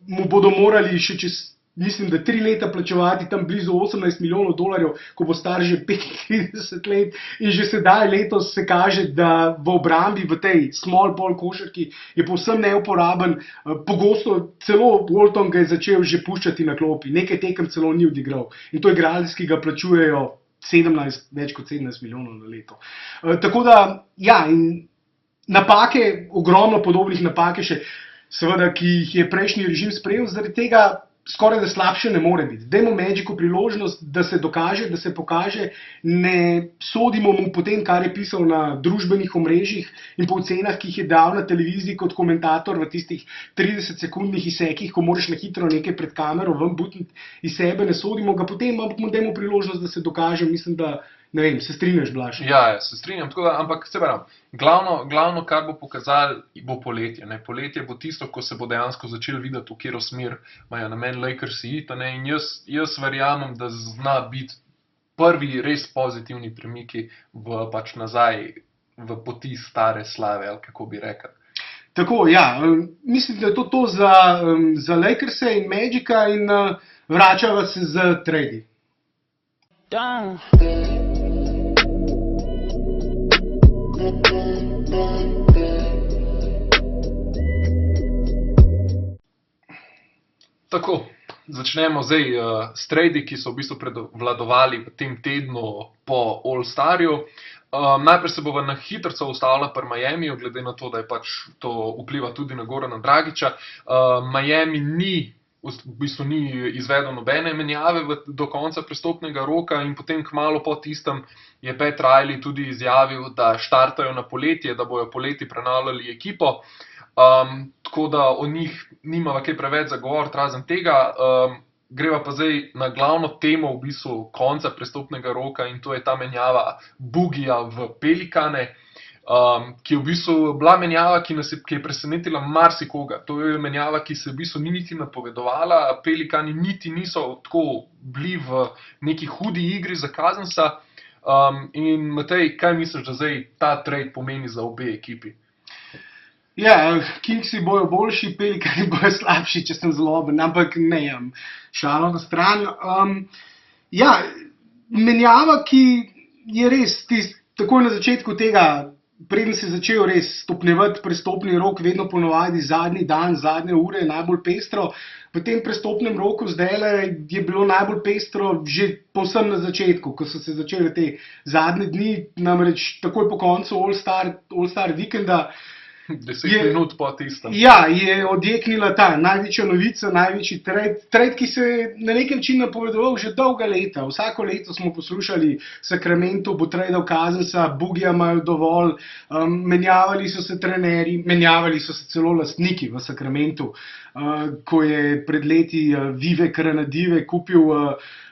mu bodo morali še čez, mislim, da 3 leta plačevati tam blizu $18 milijonov, ko bo star že 35 let, in že sedaj letos se kaže, da v obrambi v tej small ball košarki je povsem neuporaben. Pogosto celo Walton ga je začel že puščati na klopi, nekaj tekem celo ni odigral, in to igralec, ki ga plačujejo več kot 17 milijonov na leto. Tako da, ja, in napake, ogromno podobnih napake še, seveda, ki jih je prejšnji režim sprejel, zaradi tega skoraj da slabše ne more biti. Dajmo Magicu priložnost, da se dokaže, da se pokaže, ne sodimo mu po tem, kar je pisal na družbenih omrežjih in po ocenah, ki jih je dal na televiziji kot komentator v tistih 30-sekundnih izsekih, ko moraš na hitro nekaj pred kamero ven butniti iz sebe, ne sodimo ga potem, ampak mu dajmo priložnost, da se dokaže. Mislim, da, ne vem, se strinjaš, Blaž? Ja, se strinjam, tako da, ampak se pravim, glavno, kar bo pokazalo, bo poletje. Poletje bo tisto, ko se bo dejansko začelo videti, v katero smer imajo namen Lakersi iti, in jaz verjamem, da zna biti prvi res pozitivni premiki pač nazaj v poti stare slave, ali kako bi rekel. Tako, ja, mislim, da je to za Lakerse in Magica, in vračava se z tradi. Tako, začnemo zdaj s tradi, ki so v bistvu prevladovali v tem tednu po All-Starju. Najprej se bova na hitrco ustavila pri Miamiju, glede na to, da je pač to vpliva tudi na Gorana Dragića. Miami v bistvu ni izvedel nobene menjave do konca prestopnega roka, in potem kmalu po tistem je Pat Riley tudi izjavil, da štartajo na poletje, da bojo poleti prenavljali ekipo. Tako da o njih nimava kaj preveč za govoriti razen tega. Greva pa zdaj na glavno temo v bistvu konca prestopnega roka, in to je ta menjava Boogija v Pelikane, ki je v bistvu bila menjava, ki je presenetila marsikoga. To je menjava, ki se v bistvu ni niti napovedovala, Pelikani niti niso tako bili v neki hudi igri za Cousinsa. In Matej, kaj misliš, da zdaj ta trade pomeni za obe ekipi? Ja, Kingsi bojo boljši, Pelikani bojo slabši, če sem zelo oben, ampak ne, šalo na stran. Ja, menjava, ki je res takoj na začetku tega preden se je začel res stopnjevati prestopni rok, vedno ponovadi zadnji dan, zadnje ure je najbolj pestro. V tem prestopnem roku zdaj je bilo najbolj pestro že povsem na začetku, ko so se začele te zadnje dni, namreč takoj po koncu All-Star vikenda. 10 minut po tistem. Ja, je odjeknila ta največja novica, največji trend, ki se je na nek način napovedoval že dolga leta. Vsako leto smo poslušali Sacramento bo tradal Cousinsa, Boogija imajo dovolj, menjavali so se trenerji, menjavali so se celo lastniki v Sacramentu, ko je pred leti Vivek Ranadive kupil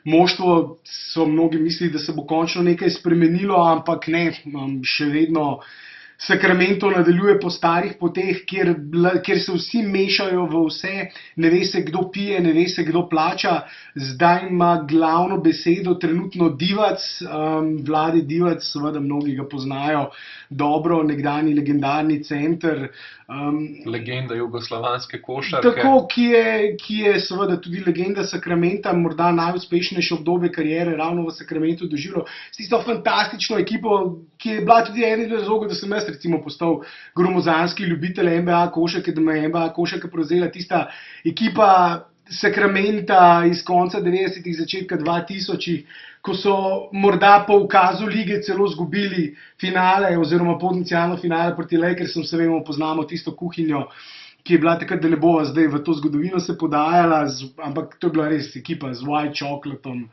moštvo, so mnogi mislili, da se bo končno nekaj spremenilo, ampak ne, še vedno Sacramento nadaljuje po starih poteh, kjer se vsi mešajo v vse, ne ve se, kdo pije, ne ve se, kdo plača. Zdaj ima glavno besedo trenutno Divac, Vlade Divac, seveda mnogi ga poznajo dobro, nekdanji legendarni center. Legenda jugoslovanske košarke. Tako, ki je seveda tudi legenda Sacramenta, morda najuspešnejše obdobje kariere ravno v Sacramentu doživelo s tisto fantastično ekipo, ki je bila tudi eden od razlogov, da sem jaz recimo postal gromozanski ljubitelj NBA košarke, da me je NBA košarka prevzela tista ekipa Sacramenta iz konca 90-ih, začetka 2000-ih, ko so morda po ukazu lige celo izgubili finale oziroma potencialno finale proti Lakersom, se vemo, poznamo tisto kuhinjo, ki je bila takrat, da ne bova zdaj v to zgodovino se podajala, ampak to je bila res ekipa z white chocolatom,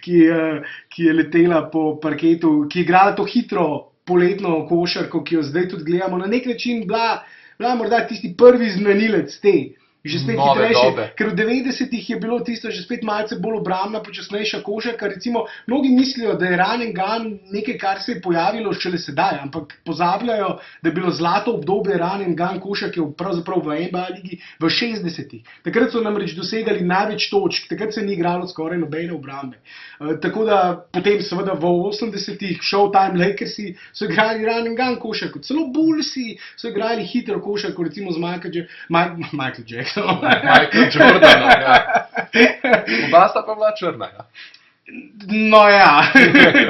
ki je letela po parketu, ki je igrala to hitro poletno košarko, ki jo zdaj tudi gledamo, na nek način bila morda tisti prvi znanilec te, že spet hitrejše, ker v 90-ih je bilo tisto že spet malce bolj obrambna, počasnejša košarka, recimo, mnogi mislijo, da je run and gun nekaj, kar se je pojavilo šele sedaj, ampak pozabljajo, da je bilo zlato obdobje run and gun košarke pravzaprav v NBA ligi v 60-ih. Takrat so namreč dosegali največ točk, takrat se ni igralo skoraj nobene obrambe. Tako da potem seveda v 80-ih Showtime Lakersi so igrali run and gun košarko, celo Bullsi so igrali hitro košarko, recimo z Michael Jackson. Michael Jordan, ja. Oba sta pa bila črna, ja. No ja,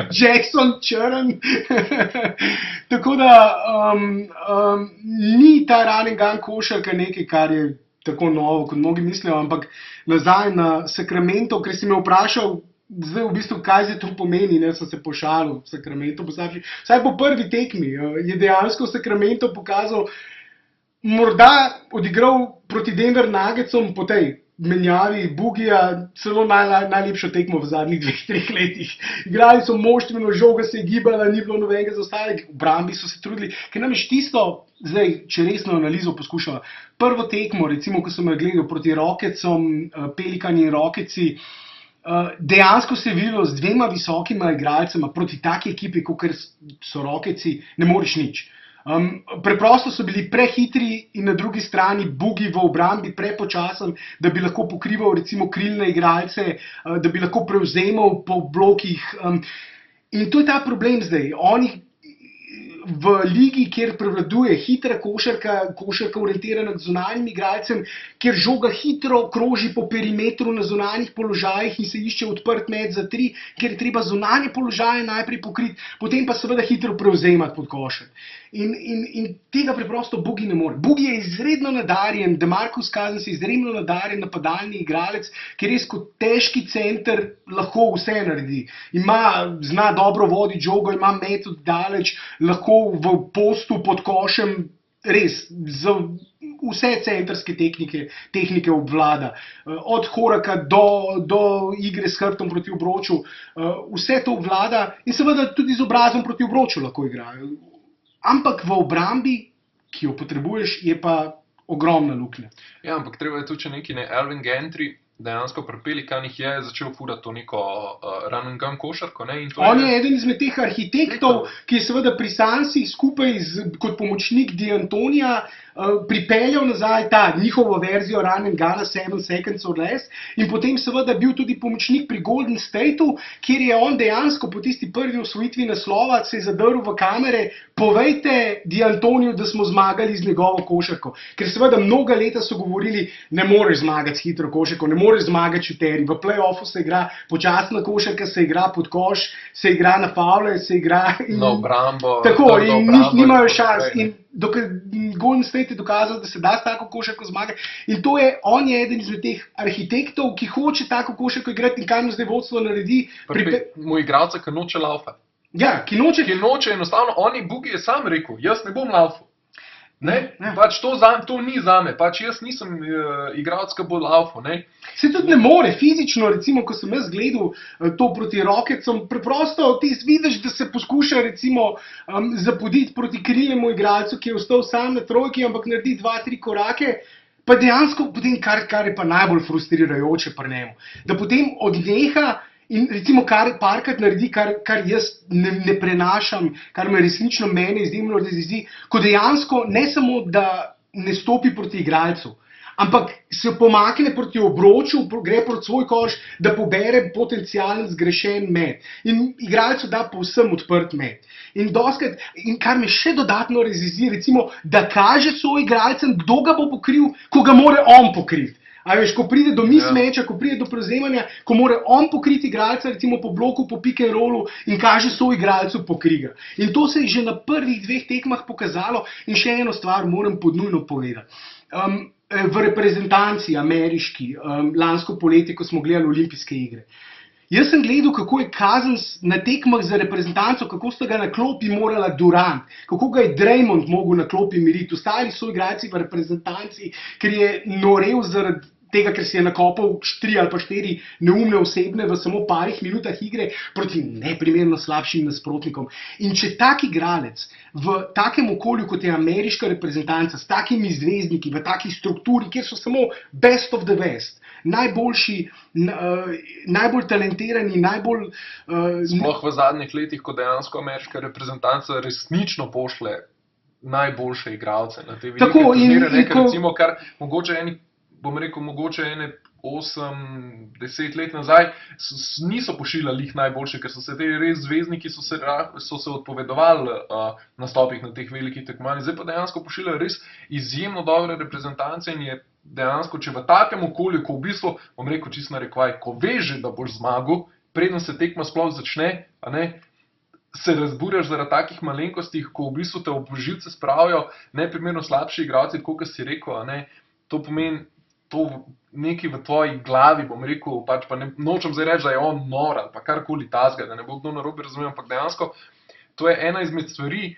Jackson črn. Tako da ni ta run and gun košarka nekaj, kar je tako novo, kot mnogi mislijo, ampak nazaj na Sacramento, ker si me vprašal, zdaj v bistvu, kaj se to pomeni, ne, sem se pošalil v Sacramento, vsaj po prvi tekmi je dejansko Sacramento pokazal, morda odigral proti Denver Nuggetsom po tej menjavi Boogija celo najlepšo tekmo v zadnjih 2-3 letih. Igrali so moštveno, žoga se je gibala, ni bilo nobenega zaostalek, v obrambi so se trudili, ker namreč tisto, zdaj, če resno analizo poskušava, prvo tekmo, recimo, ko sem jo gledal proti Rocketsom, Pelikani in Rocketsi, dejansko se je videlo z dvema visokima igralcema proti taki ekipi, kot so Rocketsi, ne moreš nič. Preprosto so bili prehitri in na drugi strani Boogie v obrambi prepočasen, da bi lahko pokrival recimo krilne igralce, da bi lahko prevzemal po blokih. In to je ta problem zdaj. Oni v ligi, kjer prevladuje hitra košarka orientirana k zunanjim igralcem, kjer žoga hitro kroži po perimetru na zunanjih položajih in se išče odprt met za 3, kjer je treba zunanje položaje najprej pokriti, potem pa seveda hitro prevzemati pod košem. In tega preprosto Boogie ne more. Boogie je izredno nadarjen, DeMarcus Cousins je izredno nadarjen napadalni igralec, ki res kot težki center lahko vse naredi. Zna dobro voditi žogo, ima metod daleč, lahko v postu pod košem res za vse centrske tehnike obvlada. Od koraka do igre s hrbtom proti obroču, vse to obvlada in seveda tudi z obrazom proti obroču lahko igrajo. Ampak v obrambi, ki jo potrebuješ, je pa ogromna luknja. Ja, ampak treba je tudi še neki, Alvin Gentry, dejansko pri Pelikanih je začel furati to neko run and gun košarko. On je eden izmed teh arhitektov, ki je seveda pri Sansih skupaj kot pomočnik D'Antonija pripeljal nazaj ta njihovo verzijo Run and Guna 7 Seconds or Less in potem seveda bil tudi pomočnik pri Golden Stateu, kjer je on dejansko po tisti prvi osvojitvi naslova se je zadrl v kamere, povejte D'Antoniju, da smo zmagali z njegovo košarko. Ker seveda mnoga leta so govorili, ne moreš zmagati s hitro košarko, ne moreš zmagati šuterji, v play-offu se igra počasna košarka, se igra pod koš, se igra na favle, se igra na obrambo. Tako, in nimajo šans. In Golden State je dokazal, da se da s tako košarko zmagati. In on je eden izmed teh arhitektov, ki hoče tako košarko igrati in kaj mu zdaj vodstvo naredi. Mu igralca, ki noče laufa. Ja, ki noče enostavno, Bugi je sam rekel, jaz ne bom laufal. Pač to ni zame, pač jaz nisem igralec, ki bo laufal. Se tudi ne more, fizično, recimo, ko sem jaz gledal to proti Rocketsom, preprosto ti vidiš, da se poskuša recimo zapoditi proti krivemu igralcu, ki je ostal sam na trojki, ampak naredi 2-3 korake, pa dejansko potem, kar je pa najbolj frustrirajoče pri njemu, da potem odneha. In recimo, kar parkrat naredi, kar jaz ne prenašam, kar me resnično mene izjemno razjezi, ko dejansko ne samo, da ne stopi proti igralcu, ampak se pomakne proti obroču, gre proti svoj koš, da pobere potencialen zgrešen met. In igralcu da povsem odprt met. In kar me še dodatno razjezi, recimo, da kaže svoj igralcem, kdo ga bo pokril, ko ga more on pokriti. A veš, ko pride do mismatcha, ko pride do prevzemanja, ko mora on pokriti igralca, recimo po bloku, po pick and rollu in kaže soigralcu pokriga. In to se je že na prvih 2 tekmah pokazalo in še eno stvar moram podnujno povedati. V reprezentanci ameriški, lansko poletje, ko smo gledali olimpijske igre. Jaz sem gledal, kako je Cousins na tekmah za reprezentanco, kako sta ga na klopi morala Durant, kako ga je Draymond mogel na klopi miriti, ostali so igralci v reprezentanci, ker je norel zaradi tega, ker si je nakopal 3 ali pa 4 neumne osebne v samo parih minutah igre proti neprimerno slabšim nasprotnikom. In če tak igralec v takem okolju, kot je ameriška reprezentanca, s takimi zvezdniki, v taki strukturi, kjer so samo best of the best, najboljši, najbolj talentirani, najbolj... Sploh v zadnjih letih, ko dejansko ameriška reprezentanca resnično pošle najboljše igralce na te velike turnire, recimo, kar mogoče ene 8-10 let nazaj niso pošiljali najboljše, ker so se te res zvezdniki so se odpovedovali nastopih na teh velikih tekmovanjih. Zdaj pa dejansko pošiljajo res izjemno dobre reprezentance in je dejansko, če v takem okolju, ko v bistvu, čisto narekovaj, ko veš, da boš zmagal, preden se tekma sploh začne, se razburjaš zaradi takih malenkosti, ko v bistvu te ob živce spravijo neprimerno slabši igralci, kot si rekel, to pomeni, to nekaj v tvoji glavi, pač pa nočem zdaj reči, da je on nor ali pa karkoli tazga, da ne bo kdo narobe razumel, ampak dejansko to je ena izmed stvari,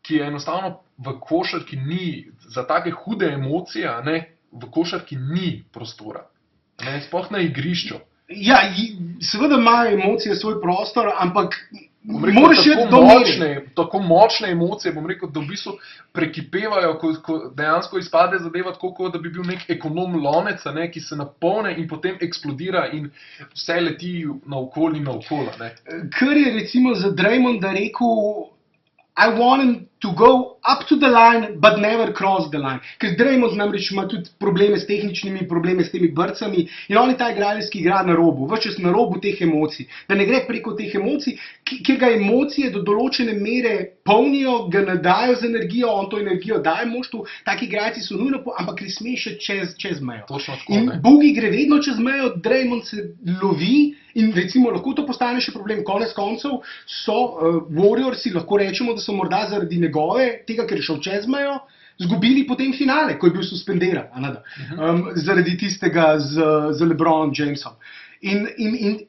ki je enostavno v košarki ni, za take hude emocije, v košarki ni prostora, sploh na igrišču. Ja, seveda imajo emocije svoj prostor, ampak moraš iti do mere. Tako močne emocije, da v bistvu prekipevajo, ko dejansko izpade zadeva tako, da bi bil nek ekonom lonec, ki se napolne in potem eksplodira in vse leti naokoli in naokolo. Kar je recimo za Draymonda rekel, I want him to go up to the line, but never cross the line. Ker Draymond namreč ima tudi probleme s tehničnimi, probleme s temi brcami in on je ta igralec, ki igra na robu, ves čas na robu teh emocij. Da ne gre preko teh emocij, kjer ga emocije do določene mere polnijo, ga nadajo z energijo, on to energijo daje moštvu, taki igralci so nujno, ampak ne sme še čez mejo. In Bugi gre vedno čez mejo, Draymond se lovi in recimo lahko to postane še problem. Konec koncev so Warriorsi, lahko rečemo, da so morda zaradi tega, ker je šel čez mejo, zgubili potem finale, ko je bil suspendiran, zaradi tistega z LeBronom Jamesom. In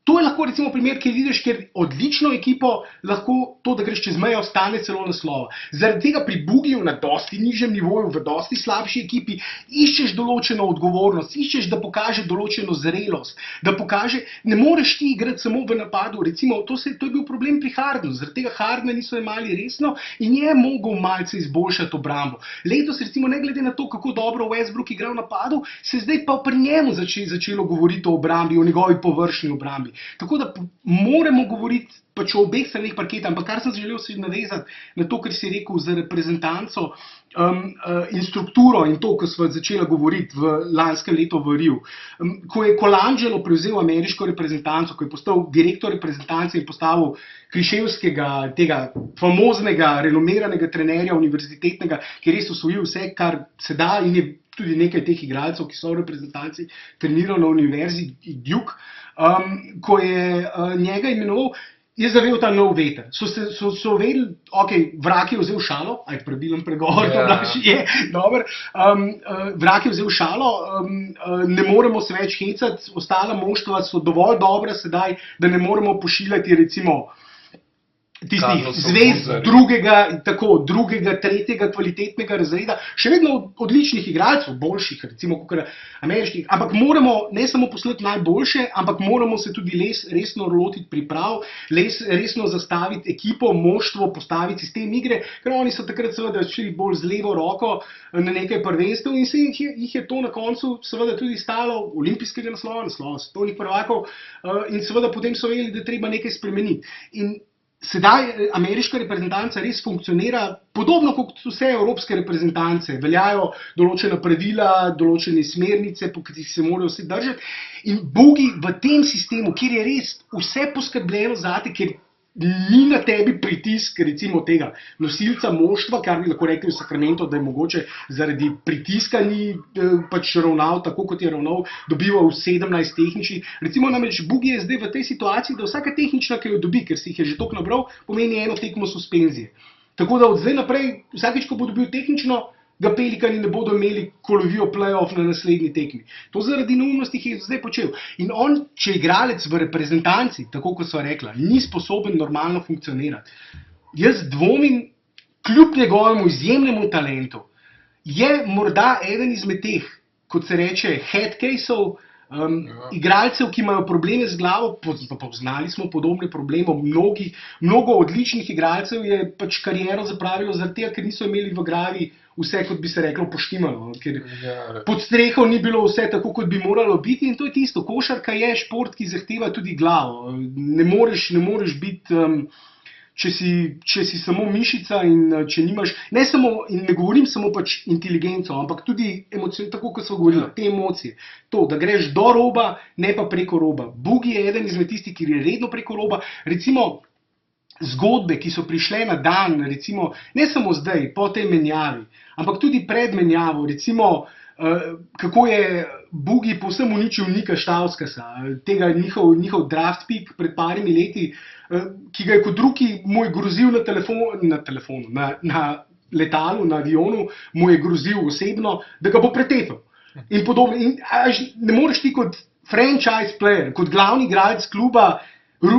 to je lahko recimo primer, kjer vidiš, ker odlično ekipo lahko to, da greš čez mejo, ostane celo naslova. Zaradi tega pri Bugiju na dosti nižjem nivoju, v dosti slabši ekipi, iščeš določeno odgovornost, iščeš, da pokaže določeno zrelost, da pokaže, ne moreš ti igrati samo v napadu, recimo, to je bil problem pri Hardenu, zaradi tega Hardena niso imeli resno in je mogel malce izboljšati obrambo. Letos recimo, ne glede na to, kako dobro Westbrook igra v napadu, se zdaj pa pri njemu začelo govoriti o obrambi, o njegovi površni obrambi. Tako da moramo govoriti pač o obeh stranih parketa, ampak kar sem želel se navezati na to, kar si rekel za reprezentanco in strukturo in to, ko smo začeli govoriti v lanskem letu v Riu. Ko je Colangelo prevzel ameriško reprezentanco, ko je postal direktor reprezentance in postavil Kriševskega, tega famoznega, renomiranega trenerja univerzitetnega, ki je res osvojil vse, kar se da in je tudi nekaj teh igralcev, ki so v reprezentanci trenirali na univerzi Duke, ko je njega imenoval, je zavel ta nov veter. So vedeli, ok, Vrag je vzel šalo, pravilen pregovor, to naš je, dober, Vrag je vzel šalo, ne moremo se več hecati, ostala moštva so dovolj dobra sedaj, da ne moremo pošiljati recimo tistih zvezd drugega, tretjega kvalitetnega razreda, še vedno odličnih igralcev, boljših, recimo kot ameriških, ampak moramo ne samo poslati najboljše, ampak moramo se tudi resno lotiti priprav, resno zastaviti ekipo, moštvo, postaviti sistem igre, ker oni so takrat seveda šli bolj z levo roko na nekaj prvenstev in se jih je to na koncu seveda tudi stalo olimpijskega naslova svetovnih prvakov in seveda potem so vedeli, da treba nekaj spremeniti. In sedaj ameriška reprezentanca res funkcionira podobno kot vse evropske reprezentance. Veljajo določena pravila, določene smernice, po katerih se morajo vsi držati. In bogi v tem sistemu, kjer je res vse poskrbljeno zate, ker ni na tebi pritisk recimo tega nosilca moštva, kar bi lahko rekli v Sacramento, da je mogoče zaradi pritiska ni pač ravnal tako, kot je ravnal, dobival 17 tehničnih. Recimo namreč Bugi je zdaj v tej situaciji, da vsaka tehnična, ki jo dobi, ker si jih je že toliko nabral, pomeni eno tekmo suspenzije. Tako da od zdaj naprej, vsakič, ko bo dobil tehnično, ga Pelikani ne bodo imeli, ko lovijo play-off na naslednji tekmi. To zaradi neumnosti, ki je zdaj počel. In on, če igralec v reprezentanci, tako kot sva rekla, ni sposoben normalno funkcionirati. Jaz dvomim, kljub njegovemu izjemnemu talentu, je morda eden izmed teh, kot se reče, head caseov, igralcev, ki imajo probleme z glavo, poznali smo podobne probleme, mnogo odličnih igralcev je pač kariero zapravilo zaradi tega, ker niso imeli v glavi vse, kot bi se reklo, poštimano, ker pod streho ni bilo vse tako, kot bi moralo biti in to je tisto, košarka je šport, ki zahteva tudi glavo, ne moreš biti, če si samo mišica in če nimaš, ne samo, in ne govorim samo pač inteligenco, ampak tudi tako, kot so govorili, te emocije, to, da greš do roba, ne pa preko roba. Bugi je eden izmed tistih, ki gre redno preko roba, recimo zgodbe, ki so prišle na dan, recimo, ne samo zdaj, po tej menjavi, ampak tudi pred menjavo, recimo, kako je Bugi povsem uničil Nika Štauskasa, tega njihov draft pick pred parimi leti, ki ga je kot drugi mu je grozil na telefonu, na letalu, na avionu, mu je grozil osebno, da ga bo pretepel. In podobno. In ne moreš ti kot franchise player, kot glavni igralec kluba,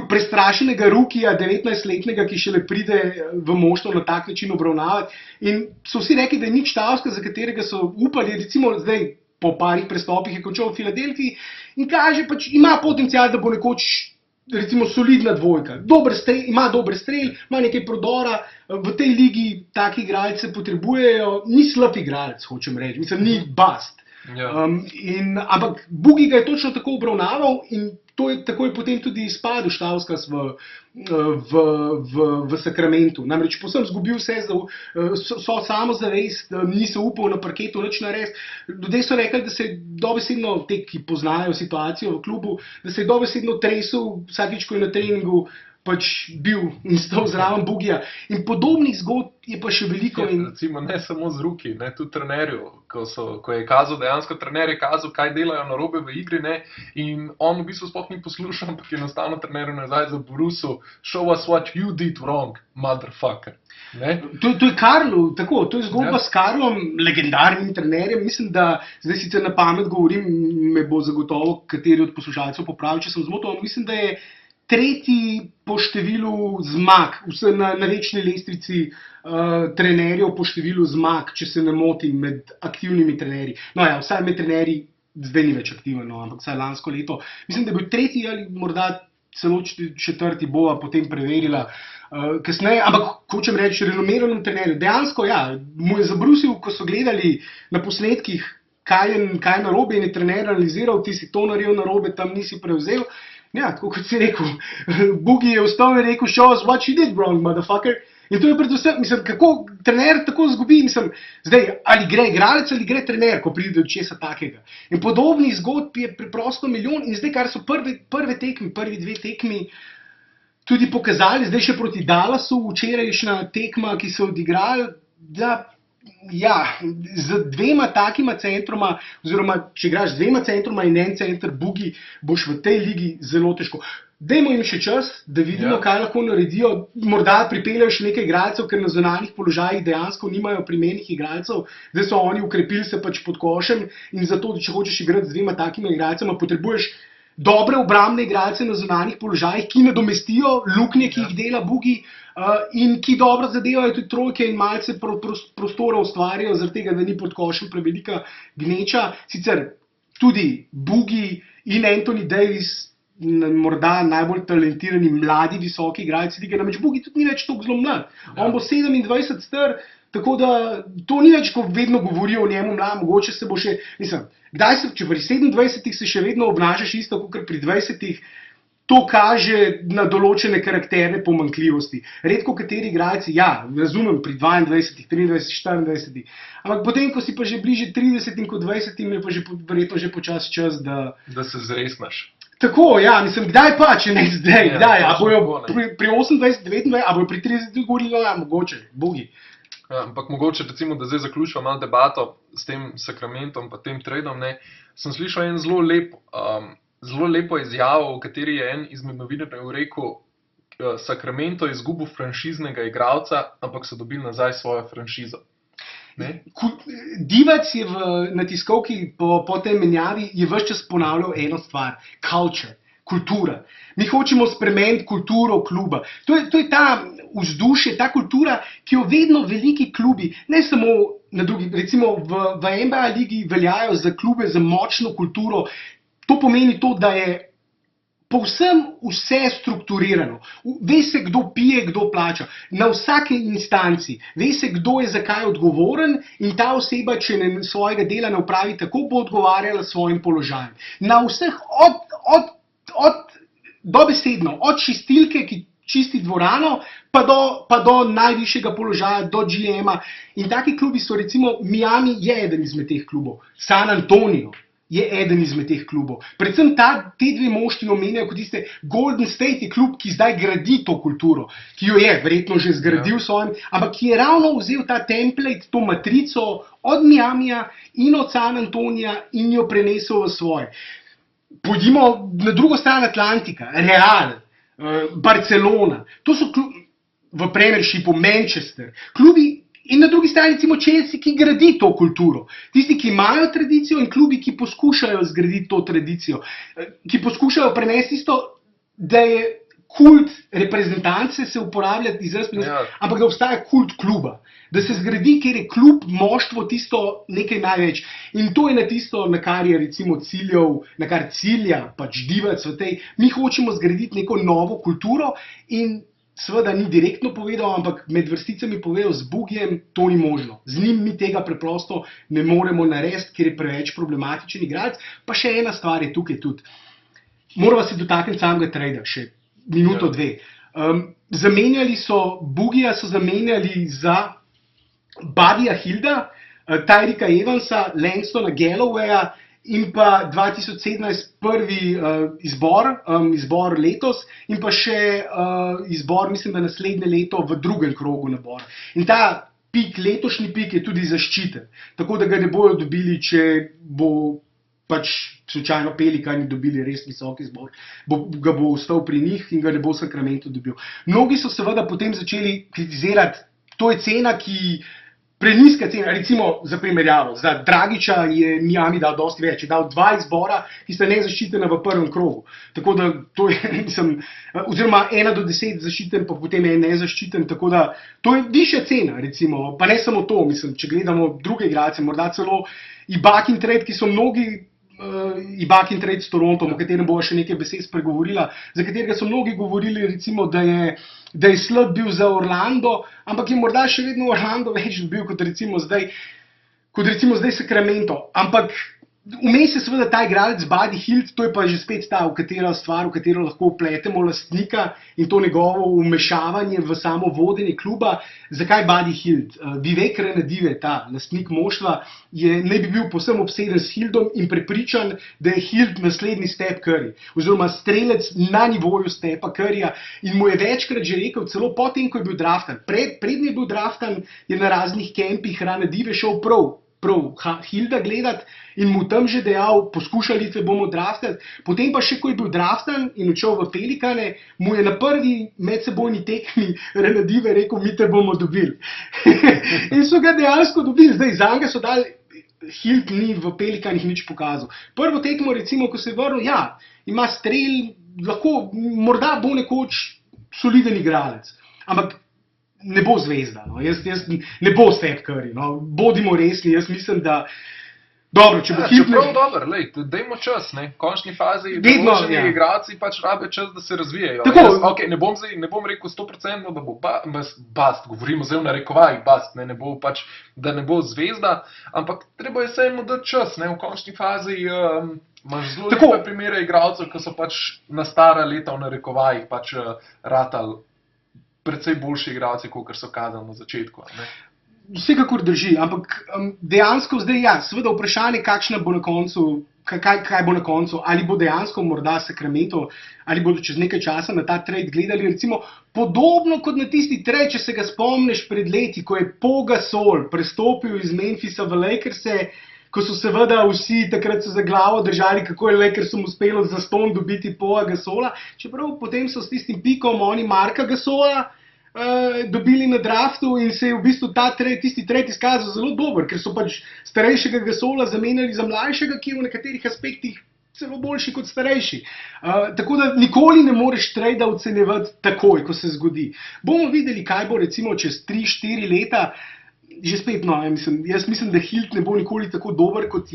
prestrašenega rukija, 19-letnega, ki šele pride v moštvo na tak način obravnavati. In so vsi rekli, da je Nik Štauska, za katerega so upali, recimo zdaj po parih prestopih je končal v Filadelfiji in kaže, pač ima potencial, da bo nekoč recimo solidna dvojka. Ima dober strel, ima nekaj prodora, v tej ligi taki igralce potrebujejo, ni slab igralec, hočem reči, mislim, ni bust. Ampak Bugi ga je točno tako obravnaval in tako je potem tudi izpadel Štauskas v Sacramentu. Namreč povsem zgubil vse, so samozavest, ni se upal na parketu nič narediti. Ljudje so rekli, da se je dobesedno, te, ki poznajo situacijo v klubu, da se je dobesedno tresel vsakič, ko je na treningu pač bil in stal zraven Bugija. In podobnih zgodb je pa še veliko. Recimo ne samo z ruki, ne, tudi trenerju, ko je kazal, dejansko trener je kazal, kaj delajo narobe v igri, ne, in on v bistvu sploh ni poslušal, ampak je enostavno trenerju nazaj zaborusil, show us what you did wrong, motherfucker. To je Karlu, tako, to je zgodba s Karlom, legendarnim trenerjem. Mislim, da zdaj sicer na pamet govorim, me bo zagotovo kateri od poslušalcev popravil, če sem zmotil, mislim, da je tretji po številu zmag, na večni lestvici trenerjev po številu zmag, če se ne motim, med aktivnimi trenerji. No ja, vsaj med trenerji, zdaj ni več aktiven, ampak vsaj lansko leto. Mislim, da je bil tretji ali morda celo četrti, bova potem preverila kasneje, ampak hočem reči, renomiranem trenerju. Dejansko, ja, mu je zabrusil, ko so gledali na posnetkih, kaj je narobe in je trener analiziral, ti si to naredil narobe, tam nisi prevzel. Ja, tako kot si rekel, Boogie je vstal in rekel, show us what you did wrong, motherfucker. In to je predvsem, mislim, kako trener tako zgubi, mislim, zdaj, ali gre igralec ali gre trener, ko pride do česa takega. In podobnih zgodb je preprosto milijon in zdaj, kar so prvi dve tekmi tudi pokazali, zdaj še proti Dallasu, včerajšnja tekma, ki so odigrali, da ja, z dvema takima centroma, oziroma če igraš z dvema centroma in en center Boogie, boš v tej ligi zelo težko. Dajmo jim še čas, da vidimo, kaj lahko naredijo. Morda pripeljejo še nekaj igralcev, ker na zunanjih položajih dejansko nimajo primernih igralcev. Zdaj so oni ukrepili se pač pod košem in zato, če hočeš igrati z dvema takima igralcema, potrebuješ dobre obrambne igralce na zunanjih položajih, ki nadomestijo luknje, ki jih dela Boogie, in ki dobro zadevajo tudi trojke in malce prostora ustvarjajo, zaradi tega, da ni pod košem prevelika gneča. Sicer tudi Boogie in Anthony Davis, morda najbolj talentirani mladi visoki igralci lige, namreč Boogie tudi ni več toliko zelo mlad. On bo 27 star, tako da to ni več, ko vedno govorijo o njemu mlad, mogoče se bo še, mislim, če pri 27 se še vedno obnašaš isto, kot pri 20, to kaže na določene karakterne pomanjkljivosti. Redko kateri igralci, ja, razumem, pri 22, 23, 24, ampak potem, ko si pa že bliže 30 in kot 20, je pa že verjetno že počas čas, da se zresnaš. Tako, ja, mislim, kdaj pa, če ne zdaj, kdaj, a bojo pri 28, 29, a bojo pri 30 govorili, ja, mogoče, Boogie. Ampak mogoče recimo, da zdaj zaključimo malo debato s tem Sacramentom pa tem tradeom, ne, sem slišal en zelo lepo izjavo, v kateri je en izmed novinarjev rekel, Sacramento je izgubil franšiznega igralca, ampak so dobili nazaj svojo franšizo. Divac je na tiskovki po tej menjavi je ves čas ponavljal eno stvar, culture, kultura. Mi hočemo spremeniti kulturo kluba. To je ta vzdušje, ta kultura, ki jo vedno veliki klubi, ne samo na drugi, recimo v NBA ligi veljajo za klube z močno kulturo. To pomeni to, da je povsem vse strukturirano. Ve se, kdo pije, kdo plača. Na vsaki instanci. Ve se, kdo je za kaj odgovoren in ta oseba, če svojega dela ne opravi tako, bo odgovarjala svojim položajem. Na vseh, dobesedno, od čistilke, ki čisti dvorano, pa do najvišjega položaja, do GM-a. In taki klubi so, recimo, Miami je eden izmed teh klubov. San Antonio je eden izmed teh klubov. Predvsem te dve moštvi omenjajo kot tiste. Golden State je klub, ki zdaj gradi to kulturo, ki jo je verjetno že zgradil svojim, ampak ki je ravno vzel ta template, to matrico od Miamija in od San Antonija in jo prenesel v svoje. Pojdimo na drugo stran Atlantika, Real, Barcelona, to so v Premiershipu, Manchester, klubi. In na drugi strani, recimo, Chelsea, ki gradi to kulturo. Tisti, ki imajo tradicijo in klubi, ki poskušajo zgraditi to tradicijo. Ki poskušajo prenesti isto, da je kult reprezentance, se uporablja izraz, ampak da obstaja kult kluba. Da se zgradi, ker je klub, moštvo tisto nekaj največ. In to je na tisto, na kar je recimo na kar cilja pač Divac v tej. Mi hočemo zgraditi neko novo kulturo in seveda ni direktno povedal, ampak med vrsticami povedal, z Boogiem to ni možno. Z njim mi tega preprosto ne moremo narediti, ker je preveč problematičen igralec. Pa še ena stvar je tukaj tudi. Moramo se dotakniti samega trada, še minuto, dve. Zamenjali so Boogija, so zamenjali za Buddyja Hilda, Tyreka Evansa, Langstona Gallowaya in pa 2017 prvi izbor letos in pa še izbor, mislim, da naslednje leto v drugem krogu nabora. In ta letošnji pik je tudi zaščiten, tako da ga ne bojo dobili, če bo pač slučajno Pelikani dobili res visoki izbor, ga bo ostal pri njih in ga ne bo Sacramento dobil. Mnogi so seveda potem začeli kritizirati, to je cena, preniska cena, recimo za primerjavo. Za Dragića je Miami dal dosti več, je dal 2 izbora, ki sta nezaščitena v prvem krogu. Tako da to je, oziroma 1 do 10 zaščiten, pa potem je nezaščiten, tako da to je višja cena, recimo. Pa ne samo to, če gledamo druge igralce, morda celo Ibakin trade, ki so mnogi, Ibakin trade s Torontom, o katerem bova še nekaj besed spregovorila, za katerega so mnogi govorili, recimo, da je slab bil za Orlando, ampak je morda še vedno Orlando več bil kot recimo zdaj Sacramento. Ampak Vmes je seveda ta igralec Buddy Hield, to je pa že spet ta v katero lahko vpletemo lastnika in to njegovo vmešavanje v samo vodenje kluba. Zakaj Buddy Hield? Vivek Ranadive, ta lastnik moštva, naj bi bil povsem obseden s Hieldom in prepričan, da je Hield naslednji Steph Curry, oziroma strelec na nivoju Stepha Curryja, in mu je večkrat že rekel, celo potem, ko je bil draftan. Prednji je bil draftan, je na raznih kempih Ranadive šel prav Hielda gledati in mu tam že dejal, poskušali te bomo draftati. Potem pa še, ko je bil draftan in odšel v Pelikane, mu je na prvi medsebojni tekmi Ranadive rekel, mi te bomo dobili. In so ga dejansko dobili. Zdaj, za njega so dali, Hield ni v Pelikanih nič pokazal. Prvo tekmo, recimo, ko se je vrnil, ja, ima strel, lahko, morda bo nekoč soliden igralec, ampak ne bo zvezda, no. Jaz ne bo Steph Curry, no. Bodimo resni, jaz mislim, da dobro, če bo Hield... Čeprav dobro, lej, dajmo čas, ne, v končni fazi določeni igralci pač rabe čas, da se razvijajo. Okay, ne bom rekel 100%, da bo bast, govorimo zdaj v narekovajih bast, ne bo pač, da ne bo zvezda, ampak treba je se jim dati čas, ne, v končni fazi imaš zelo lepe primere igralcev, ki so pač na stara leta v narekovajih pač ratali predvsej boljši igralci, kot so kazali na začetku. Ne? Vsekakor drži, ampak dejansko zdaj, ja, seveda vprašanje, kakšna bo na koncu, kaj bo na koncu, ali bo dejansko morda Sacramento, ali bodo čez nekaj časa na ta trade gledali, recimo podobno kot na tisti trade, če se ga spomniš pred leti, ko je Pau Gasol prestopil iz Memphisa v Lakerse, ko so seveda vsi takrat so za glavo držali, kako je Lakersom uspelo zastonj dobiti Paua Gasola, čeprav potem so s tistim pikom oni Marka Gasola dobili na draftu in se je v bistvu tisti trade izkazal zelo dober, ker so pač starejšega Gasola zamenjali za mlajšega, ki je v nekaterih aspektih celo boljši kot starejši. Tako da nikoli ne moreš trada ocenjevati takoj, ko se zgodi. Bomo videli, kaj bo recimo čez 3-4 leta. Že spet, no, jaz mislim, da Hield ne bo nikoli tako dober, kot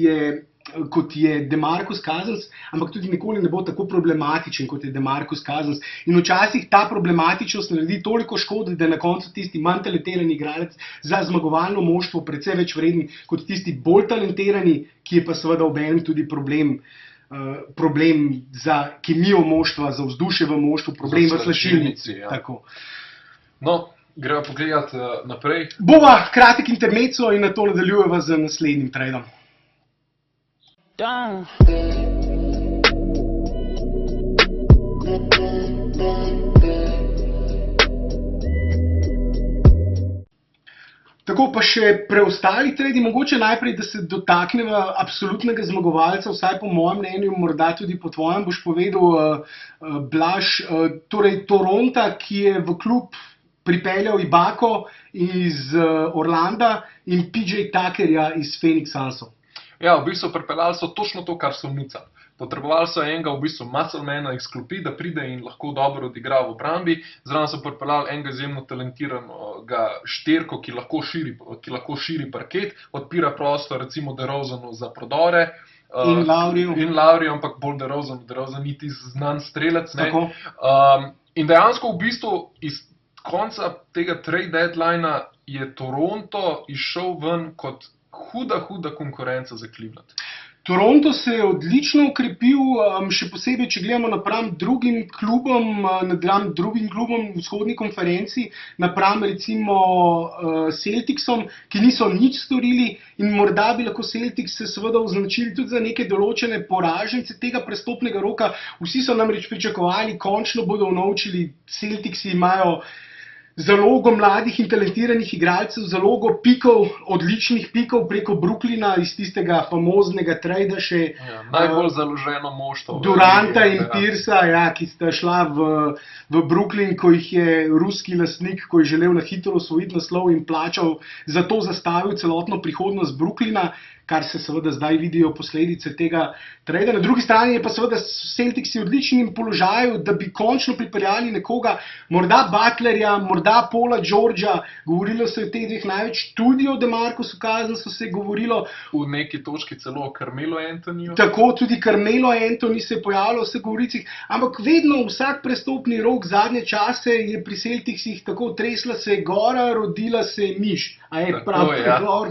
je DeMarcus Cousins, ampak tudi nikoli ne bo tako problematičen, kot je DeMarcus Cousins. In včasih ta problematičnost naredi toliko škode, da je na koncu tisti manj talentirani igralec za zmagovalno moštvo precej več vreden kot tisti bolj talentirani, ki je pa seveda obenem tudi problem za kemijo moštva, za vzdušje v moštvu, problem v slačilnici. Ja. No, greva pogledati naprej. Bova kratek intermezzo in nato nadaljujeva z naslednjim tradom. Tako pa še preostali tradi, mogoče najprej, da se dotakneva absolutnega zmagovalca, vsaj po mojem mnenju, morda tudi po tvojem, boš povedal, Blaž, torej Toronta, ki je v klub pripeljal Ibako iz Orlanda in PJ Tuckerja iz Phoenix Sunsov. Ja, v bistvu pripeljali so točno to, kar so nucali. Potrebovali so enega v bistvu musclemana iz klopi, da pride in lahko dobro odigra v obrambi. Zraven so pripeljali enega izjemno talentiranega šterko, ki lahko širi parket, odpira prostor recimo DeRozanu za prodore. In Lauriju, ampak bolj DeRozan niti znan strelec. In dejansko v bistvu iz konca tega trade deadlinea je Toronto izšel ven kot huda konkurenca za Cleveland. Toronto se je odlično ukrepil, še posebej, če gledamo napram drugim klubom v vzhodni konferenci, napram recimo Celticsom, ki niso nič storili in morda bi lahko Celtics se seveda označili tudi za neke določene poražence tega prestopnega roka. Vsi so namreč pričakovali, končno bodo unovčili, Celticsi imajo zalogo mladih in talentiranih igralcev, zalogo pikov, odličnih pikov preko Brooklyna iz tistega famoznega trada še. Ja, najbolj založeno moštvo. Duranta in Piercea, ja, ki sta šla v Brooklyn, ko jih je ruski lastnik, ko je želel na hitro osvojiti naslov in plačal, zato zastavil celotno prihodnost Brooklyna, kar se seveda zdaj vidijo posledice tega trada. Na drugi strani je pa seveda Celtics v odličnem položaju, da bi končno pripeljali nekoga, morda Butlerja, morda Paula Georgea, govorilo se je o teh dveh največ, tudi o DeMarcusu Cousinsu se je govorilo. V neki točki celo o Carmelo Anthonyju. Tako, tudi Carmelo Anthony se je pojavljal v vseh govoricih, ampak vedno vsak prestopni rok zadnje čase je pri Celticsih tako tresla se je gora, rodila se je miš. A je prav pregovor,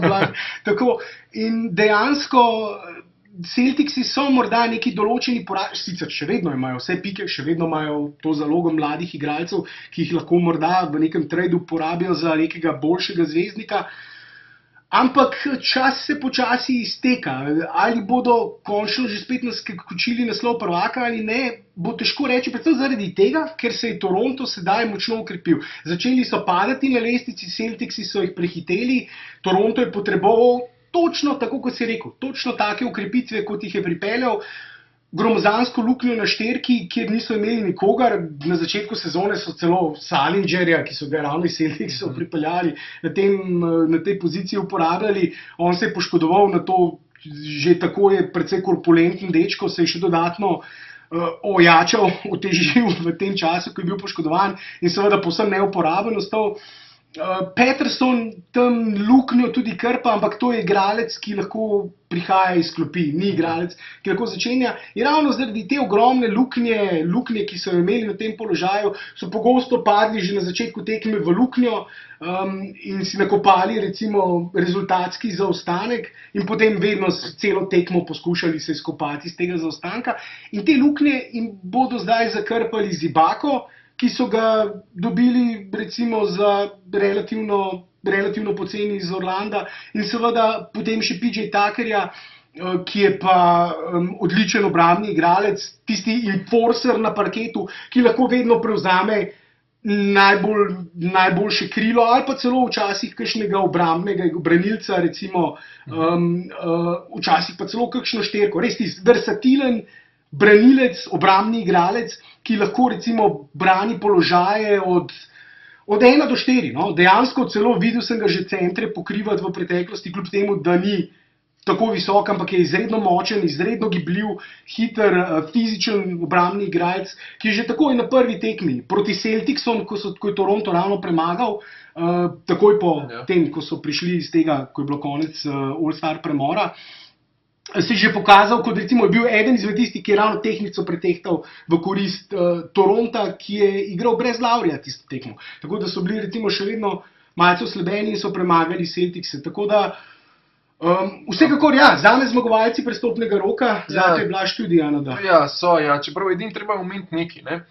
tako. In dejansko Celticsi so morda neki določeni poraži, sicer še vedno imajo vse pike, še vedno imajo to zalogo mladih igralcev, ki jih lahko morda v nekem tradu porabijo za nekega boljšega zvezdnika. Ampak čas se počasi izteka. Ali bodo končno že spet naskočili naslov prvaka ali ne, bo težko reči, predvsem zaradi tega, ker se je Toronto sedaj močno ukrepil. Začeli so padati na lestvici, Celticsi so jih prehiteli, Toronto je potreboval točno tako, kot si rekel, točno take ukrepitve, kot jih je pripeljal. Gromozansko luknjo na šterki, kjer niso imeli nikogar. Na začetku sezone so celo Salingerja, ki so ga ravno iz Celticsa pripeljali, na tej poziciji uporabljali. On se je poškodoval, na to že tako je precej korpulenten dečko, se je še dodatno ojačal, otežil v tem času, ko je bil poškodovan in seveda povsem neuporaben ostal. Peterson tam luknjo tudi krpa, ampak to je igralec, ki lahko prihaja iz klopi, ni igralec, ki lahko začenja. In ravno zaradi te ogromne luknje, ki so imeli na tem položaju, so pogosto padli že na začetku tekme v luknjo in si nakopali recimo rezultatski zaostanek in potem vedno celo tekmo poskušali se izkopati iz tega zaostanka. In te luknje jim bodo zdaj zakrpali z Ibako, ki so ga dobili recimo za relativno poceni iz Orlanda, in seveda potem še PJ Tuckerja, ki je pa odličen obrambni igralec, tisti enforcer na parketu, ki lahko vedno prevzame najboljše krilo ali pa celo včasih kakšnega obrambnega branilca, recimo včasih pa celo kakšno šterko, res tisti versatilen branilec, obrambni igralec, ki lahko recimo brani položaje od 1 do 4. No? Dejansko celo videl sem ga že centre pokrivati v preteklosti, kljub temu, da ni tako visok, ampak je izredno močen, izredno gibljiv, hiter, fizičen obrambni igralec, ki je že takoj na prvi tekmi proti Celticsom, ko je Toronto ravno premagal, takoj po tem, ko so prišli iz tega, ko je bilo konec All-Star premora, se je že pokazal, kot recimo je bil eden izmed tistih, ki je ravno tehtnico pretehtal v korist Toronta, ki je igral brez Laurija tisto tekmo. Tako da so bili recimo še vedno malce oslabeni in so premagali Celticse. Tako da vsekakor zame zmagovalci prestopnega roka, zate je Blaž tudi, Anada. Čeprav edin treba omeniti nekaj, ne.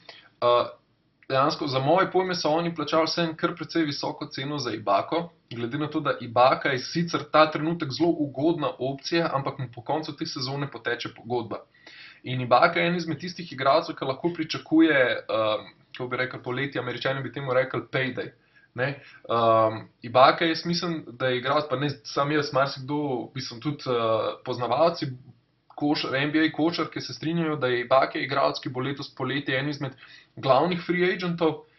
Dejansko za moje pojme so oni plačali vsem kar precej visoko ceno za Ibako, glede na to, da Ibaka je sicer ta trenutek zelo ugodna opcija, ampak mu po koncu te sezone poteče pogodba. In Ibaka je en izmed tistih igralcev, ki lahko pričakuje, kako bi rekel poleti, Američani bi temu rekli payday. Ibaka je, mislim, da je igralec, pa ne sam jaz, marsikdo, mislim tudi poznavalci NBA košarke se strinjajo, da je Ibaka igralec, ki bo letos poleti en izmed glavnih free agentov,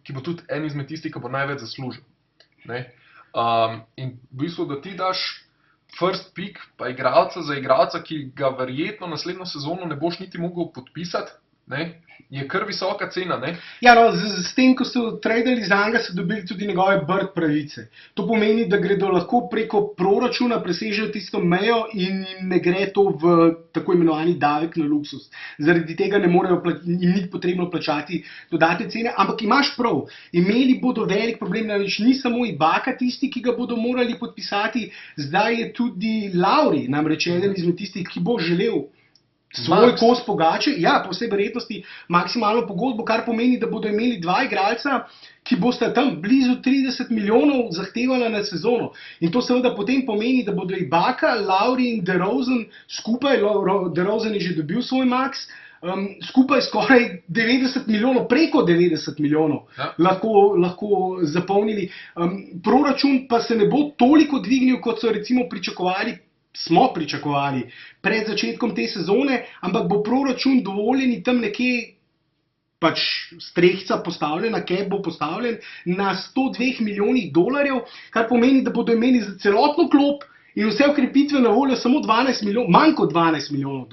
ki bo tudi en izmed tistih, ki bo največ zaslužil. In v bistvu, da ti daš first pick, pa igralca za igralca, ki ga verjetno naslednjo sezono ne boš niti mogel podpisati, je kar visoka cena. S tem, ko so tradali zanj, so dobili tudi njegove bird pravice. To pomeni, da gredo lahko preko proračuna, presežejo tisto mejo in ne gre to v tako imenovani davek na luksus. Zaradi tega ne morejo jim ni potrebno plačati dodatne cene, ampak imaš prav, imeli bodo velik problem, namreč ni samo Ibaka tisti, ki ga bodo morali podpisati, zdaj je tudi Lauri, namreč eden izmed tistih, ki bo želel svoj kos pogače, po vsej verjetnosti maksimalno pogodbo, kar pomeni, da bodo imeli dva igralca, ki bosta tam blizu 30 milijonov zahtevala na sezono. In to seveda potem pomeni, da bodo Ibaka, Lauri in DeRozan skupaj, DeRozan je že dobil svoj maks, skupaj skoraj 90 milijonov, preko 90 milijonov lahko zapolnili. Proračun pa se ne bo toliko dvignil, kot so recimo smo pričakovali pred začetkom te sezone, ampak bo proračun dovoljeni tam nekje, strehca postavljena, cap bo postavljen na $102 milijonih, kar pomeni, da bodo imeli za celotno klop in vse ukrepitve na voljo samo manj kot $12 milijonov.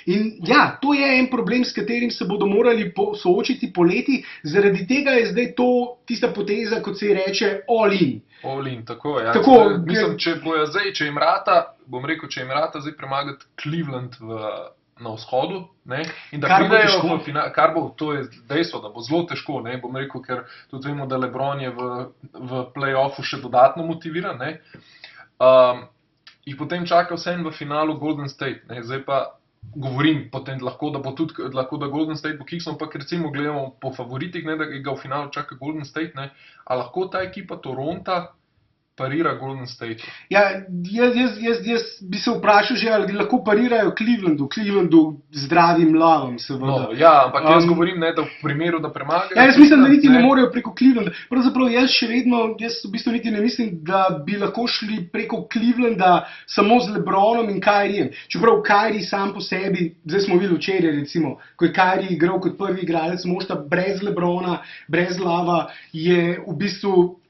In to je en problem, s katerim se bodo morali soočiti poleti, zaradi tega je zdaj to tista poteza, kot se ji reče, all in. All in, tako je. Mislim, če jim rata zdaj premagati Cleveland na vzhodu, in da pridejo v finale, to je dejstvo, da bo zelo težko, bom rekel, ker tudi vemo, da LeBron je v play-offu še dodatno motiviran, jih potem čaka vseeno v finalu Golden State. Ne? Zdaj pa govorim potem lahko, da Golden State bo kiksnil, ampak recimo gledamo po favoritih, ne, da ga v finalu čaka Golden State, ne? A lahko ta ekipa Toronta parira Golden State? Ja, jaz bi se vprašal že, ali lahko parirajo Clevelandu zdravim lavom, seveda. No, ja, ampak jaz govorim, ne, da v primeru, da premagajo. Ja, jaz mislim, da niti ne morejo preko Clevelanda. Pravzaprav jaz v bistvu niti ne mislim, da bi lahko šli preko Clevelanda samo z LeBronom in Kyriem. Čeprav Kyrie sam po sebi, zdaj smo videli včeraj recimo, ko je Kyrie igral kot prvi igralec moštva brez LeBrona, brez Lava, je v bistvu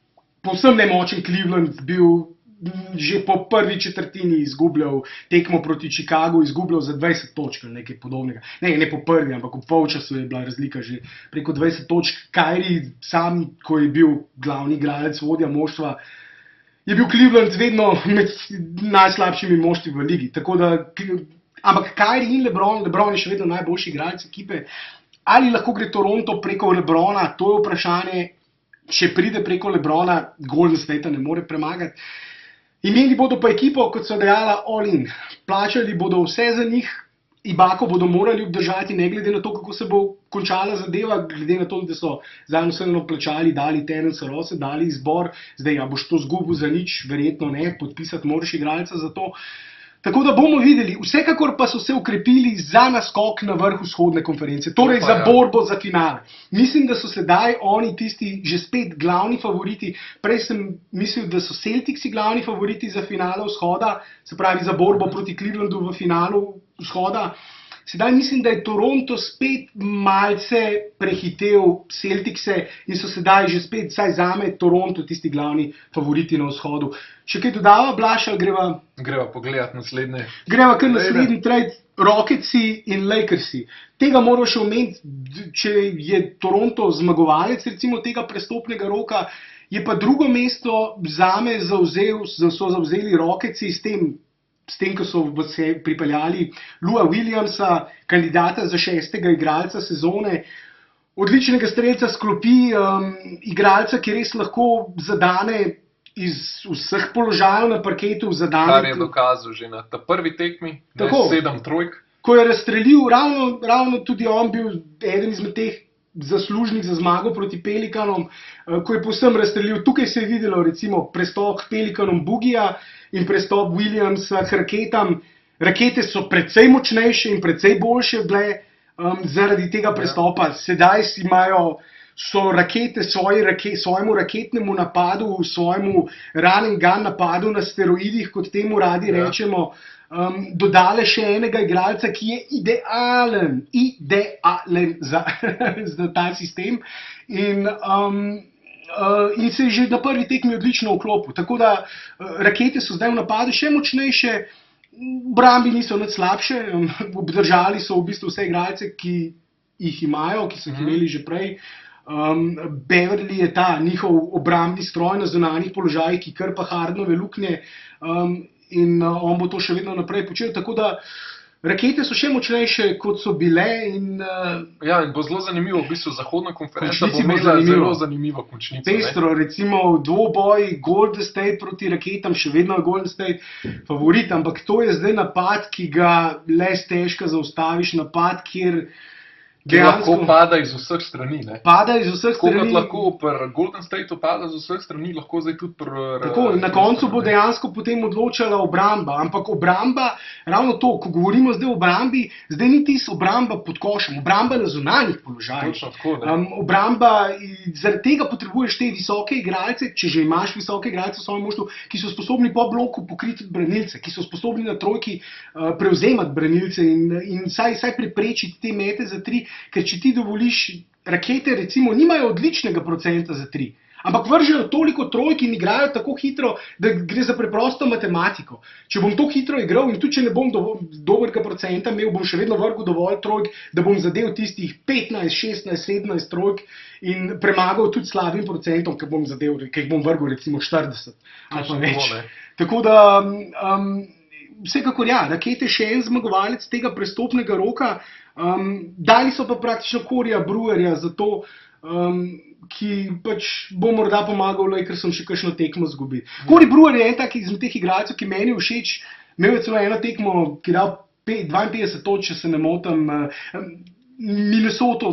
povsem nemočen Cleveland bil že po prvi četrtini izgubljal tekmo proti Chicagu, izgubljal za 20 točk ali nekaj podobnega. Ne po prvi, ampak v polčasu je bila razlika že preko 20 točk. Kyrie sam, ko je bil glavni igralec, vodja moštva, je bil Cleveland vedno med najslabšimi moštvi v ligi. Tako da, ampak Kyrie in LeBron je še vedno najboljši igralec ekipe. Ali lahko gre Toronto preko LeBrona, to je vprašanje. Če pride preko LeBrona, Golden State ne more premagati. Imeli bodo pa ekipo, kot so dejala, all-in. Plačali bodo vse za njih, Ibako bodo morali obdržati, ne glede na to, kako se bo končala zadeva, glede na to, da so zadnjo vseeno plačali, dali Terence Rosse, dali izbor, zdaj, a boš to zgubil za nič, verjetno ne, podpisati moraš igralca za to. Tako da bomo videli, vsekakor pa so se ukrepili za naskok na vrh vzhodne konference, torej za borbo za finale. Mislim, da so sedaj oni tisti že spet glavni favoriti. Prej sem mislil, da so Celticsi glavni favoriti za finale vzhoda, se pravi za borbo proti Clevelandu v finalu vzhoda. Sedaj mislim, da je Toronto spet malce prehitel Celticse in so sedaj že spet, vsaj zame, Toronto tisti glavni favoriti na vzhodu. Še kaj dodava, Blaž, ali greva pogledat naslednje? Greva kar naslednji trade, Rocketsi in Lakersi. Tega moramo še omeniti, če je Toronto zmagovalec recimo tega prestopnega roka, je pa drugo mesto zame zavzeli Rocketsi s tem, ko so se pripeljali Lua Williamsa, kandidata za 6. igralca sezone, odličnega strelca s klopi, igralca, ki res lahko zadane iz vseh položajev na parketu. Kar je dokazal že na ta prvi tekmi, 7 trojk. Ko je razstrelil, ravno tudi on bil eden izmed teh zaslužnih za zmago proti Pelikanom, ko je povsem razstrelil. Tukaj se je videlo recimo prestop Pelikanom Bugija in prestop Williamsa k raketam. Rakete so precej močnejše in precej boljše bile zaradi tega prestopa. Sedaj so rakete svojemu raketnemu napadu, svojemu run and gun napadu na steroidih, kot temu radi rečemo, dodale še enega igralca, ki je idealen za ta sistem in se je že na prvi tekmi odlično vklopil. Tako da rakete so zdaj v napadu še močnejše, obrambi niso nič slabše, obdržali so v bistvu vse igralce, ki jih imajo, ki so jih imeli že prej. Beverly je ta njihov obrambni stroj na zunanjih položajih, ki krpa Hardenove luknje, in on bo to še vedno naprej počel, tako da rakete so še močnejše, kot so bile. Ja, in bo zelo zanimivo, v bistvu zahodna konferenca bo imela zelo zanimivo končnico. Pestro, recimo dvoboj Golden State proti raketam, še vedno je Golden State favorit, ampak to je zdaj napad, ki ga le stežka zaustaviš, napad, kjer lahko pada iz vseh strani. Pada iz vseh strani. Kot lahko pri Golden Stateu pada iz vseh strani, lahko zdaj tudi Tako, na koncu bo dejansko potem odločala obramba, ampak obramba, ravno to, ko govorimo zdaj o obrambi, zdaj ni tisto obramba pod košem, obramba na zunanjih položajih. Točno tako, Obramba, zaradi tega potrebuješ te visoke igralce, če že imaš visoke igralce v svojem moštvu, ki so sposobni po bloku pokriti branilce, ki so sposobni na trojki prevzemati branilce in saj preprečiti te mete za 3. Ker če ti dovoliš, rakete recimo nimajo odličnega procenta za 3, ampak vržejo toliko trojk in igrajo tako hitro, da gre za preprosto matematiko. Če bom to hitro igral in tudi če ne bom dobrega procenta imel, bom še vedno vrgel dovolj trojk, da bom zadev tistih 15, 16, 17 trojk in premagal tudi slabim procentom, ker jih bom vrgel recimo 40 ali pa več. Tako da vsekakor ja, rakete še en zmagovalec tega prestopnega roka. Dali so pa praktično Coreyja Brewerja za to, ki pač bo morda pomagal Lakersom še kakšno tekmo izgubiti. Corey Brewer je en tak izmed teh igralcev, ki meni všeč. Imel je celo eno tekmo, ki je dal 52 točk, če se ne motim. Minnesota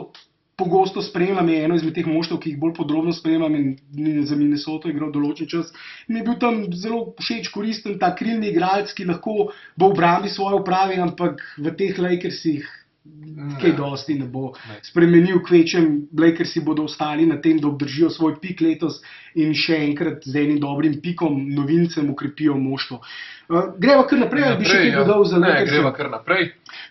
pogosto spremljam, je eno izmed teh moštev, ki jih bolj podrobno spremljam, in za Minnesota igral določen čas. Mi je bil tam zelo všeč, koristen, ta krilni igralec, ki lahko bo v obrambi svoje opravi, ampak v teh Lakersih kaj dosti ne bo spremenil, kvečem Lakersi bodo ostali na tem, da obdržijo svoj pik letos in še enkrat z enim dobrim pikom, novincem ukrepijo moštvo. Greva kar naprej, ali bi še kaj dodal za Lakerse? Ne, greva kar naprej.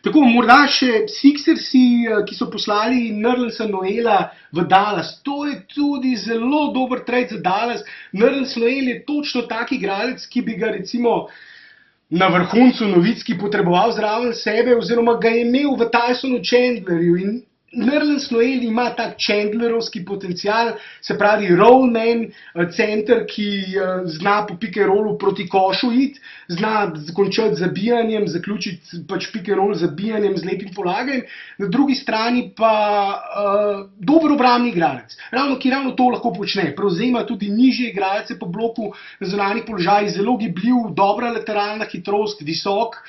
Tako, morda še Sixersi, ki so poslali Nerlensa Noela v Dallas. To je tudi zelo dober trade za Dallas. Nerlens Noel je točno tak igralec, ki bi ga recimo na vrhuncu novic, ki potreboval zraven sebe, oziroma ga je imel v Tysonu Chandlerju. In Nerlens Noel ima tak Chandlerovski potencial, se pravi rollman, center, ki zna po pick and rollu proti košu iti, zna končati z zabijanjem, zaključiti pač pick and roll z zabijanjem, z lepim polaganjem. Na drugi strani pa dober obrambni igralec, ki ravno to lahko počne. Prevzema tudi nižje igralce po bloku na zunanjih položajih, zelo gibljiv, dobra lateralna hitrost, visok.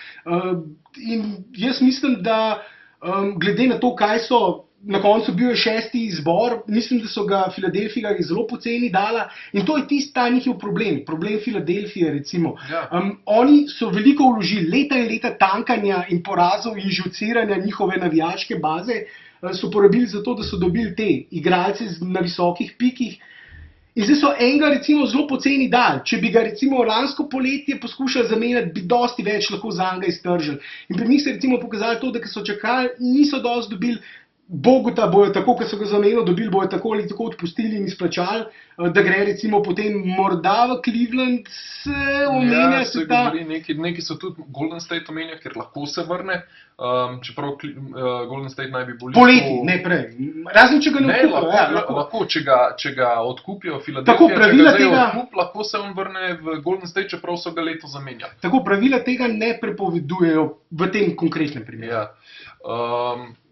In jaz mislim, da glede na to, kaj so, na koncu bil je 6. izbor, mislim, da so ga Filadelfija zelo poceni dala, in to je tisti ta njihov problem Filadelfije recimo. Ja. Oni so veliko vložili, leta in leta tankanja in porazov in živciranja njihove navijaške baze, so porabili za to, da so dobili te igralce na visokih pikih. In zdaj so enega recimo zelo poceni dali. Če bi ga recimo lansko poletje poskušali zamenjati, bi dosti več lahko za njega iztržili. In pri njih se recimo pokazali to, da ko so čakali, niso dosti dobili. Bogota bojo tako, ko so ga zamenjali, dobili bojo tako ali tako odpustili in izplačali, da gre recimo potem morda v Cleveland, se omenja se ta... Neki so tudi Golden State omenja, ker lahko se vrne, čeprav Golden State naj bi bolil... Poleti, ne prej. Razen, če ga ne odkupijo. Lahko, če ga odkupijo Filadelfija, če ga zdaj odkup, lahko se on vrne v Golden State, čeprav so ga leto zamenjali. Tako, pravila tega ne prepovedujejo v tem konkretnem primeru. Ja.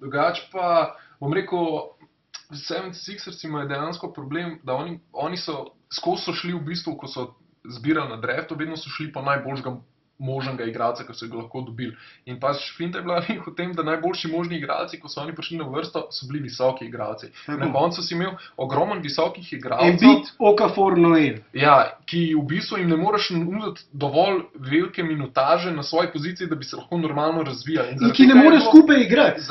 Drugač pa, bom rekel, 76ers imajo dejansko problem, da oni so skozi šli v bistvu, ko so zbirali na draftu, vedno so šli po najboljšega možnega igralca, ki so ga lahko dobili. In pa finta je bila v tem, da najboljši možni igralci, ko so oni prišli na vrsto, so bili visoki igralci. Na koncu si imel ogromen visokih igralcev. Embiid, Okafor, Noel. Ja, ki v bistvu jim ne moreš nuditi dovolj velike minutaže na svoji poziciji, da bi se lahko normalno razvijali. In ki ne morejo skupaj igrati.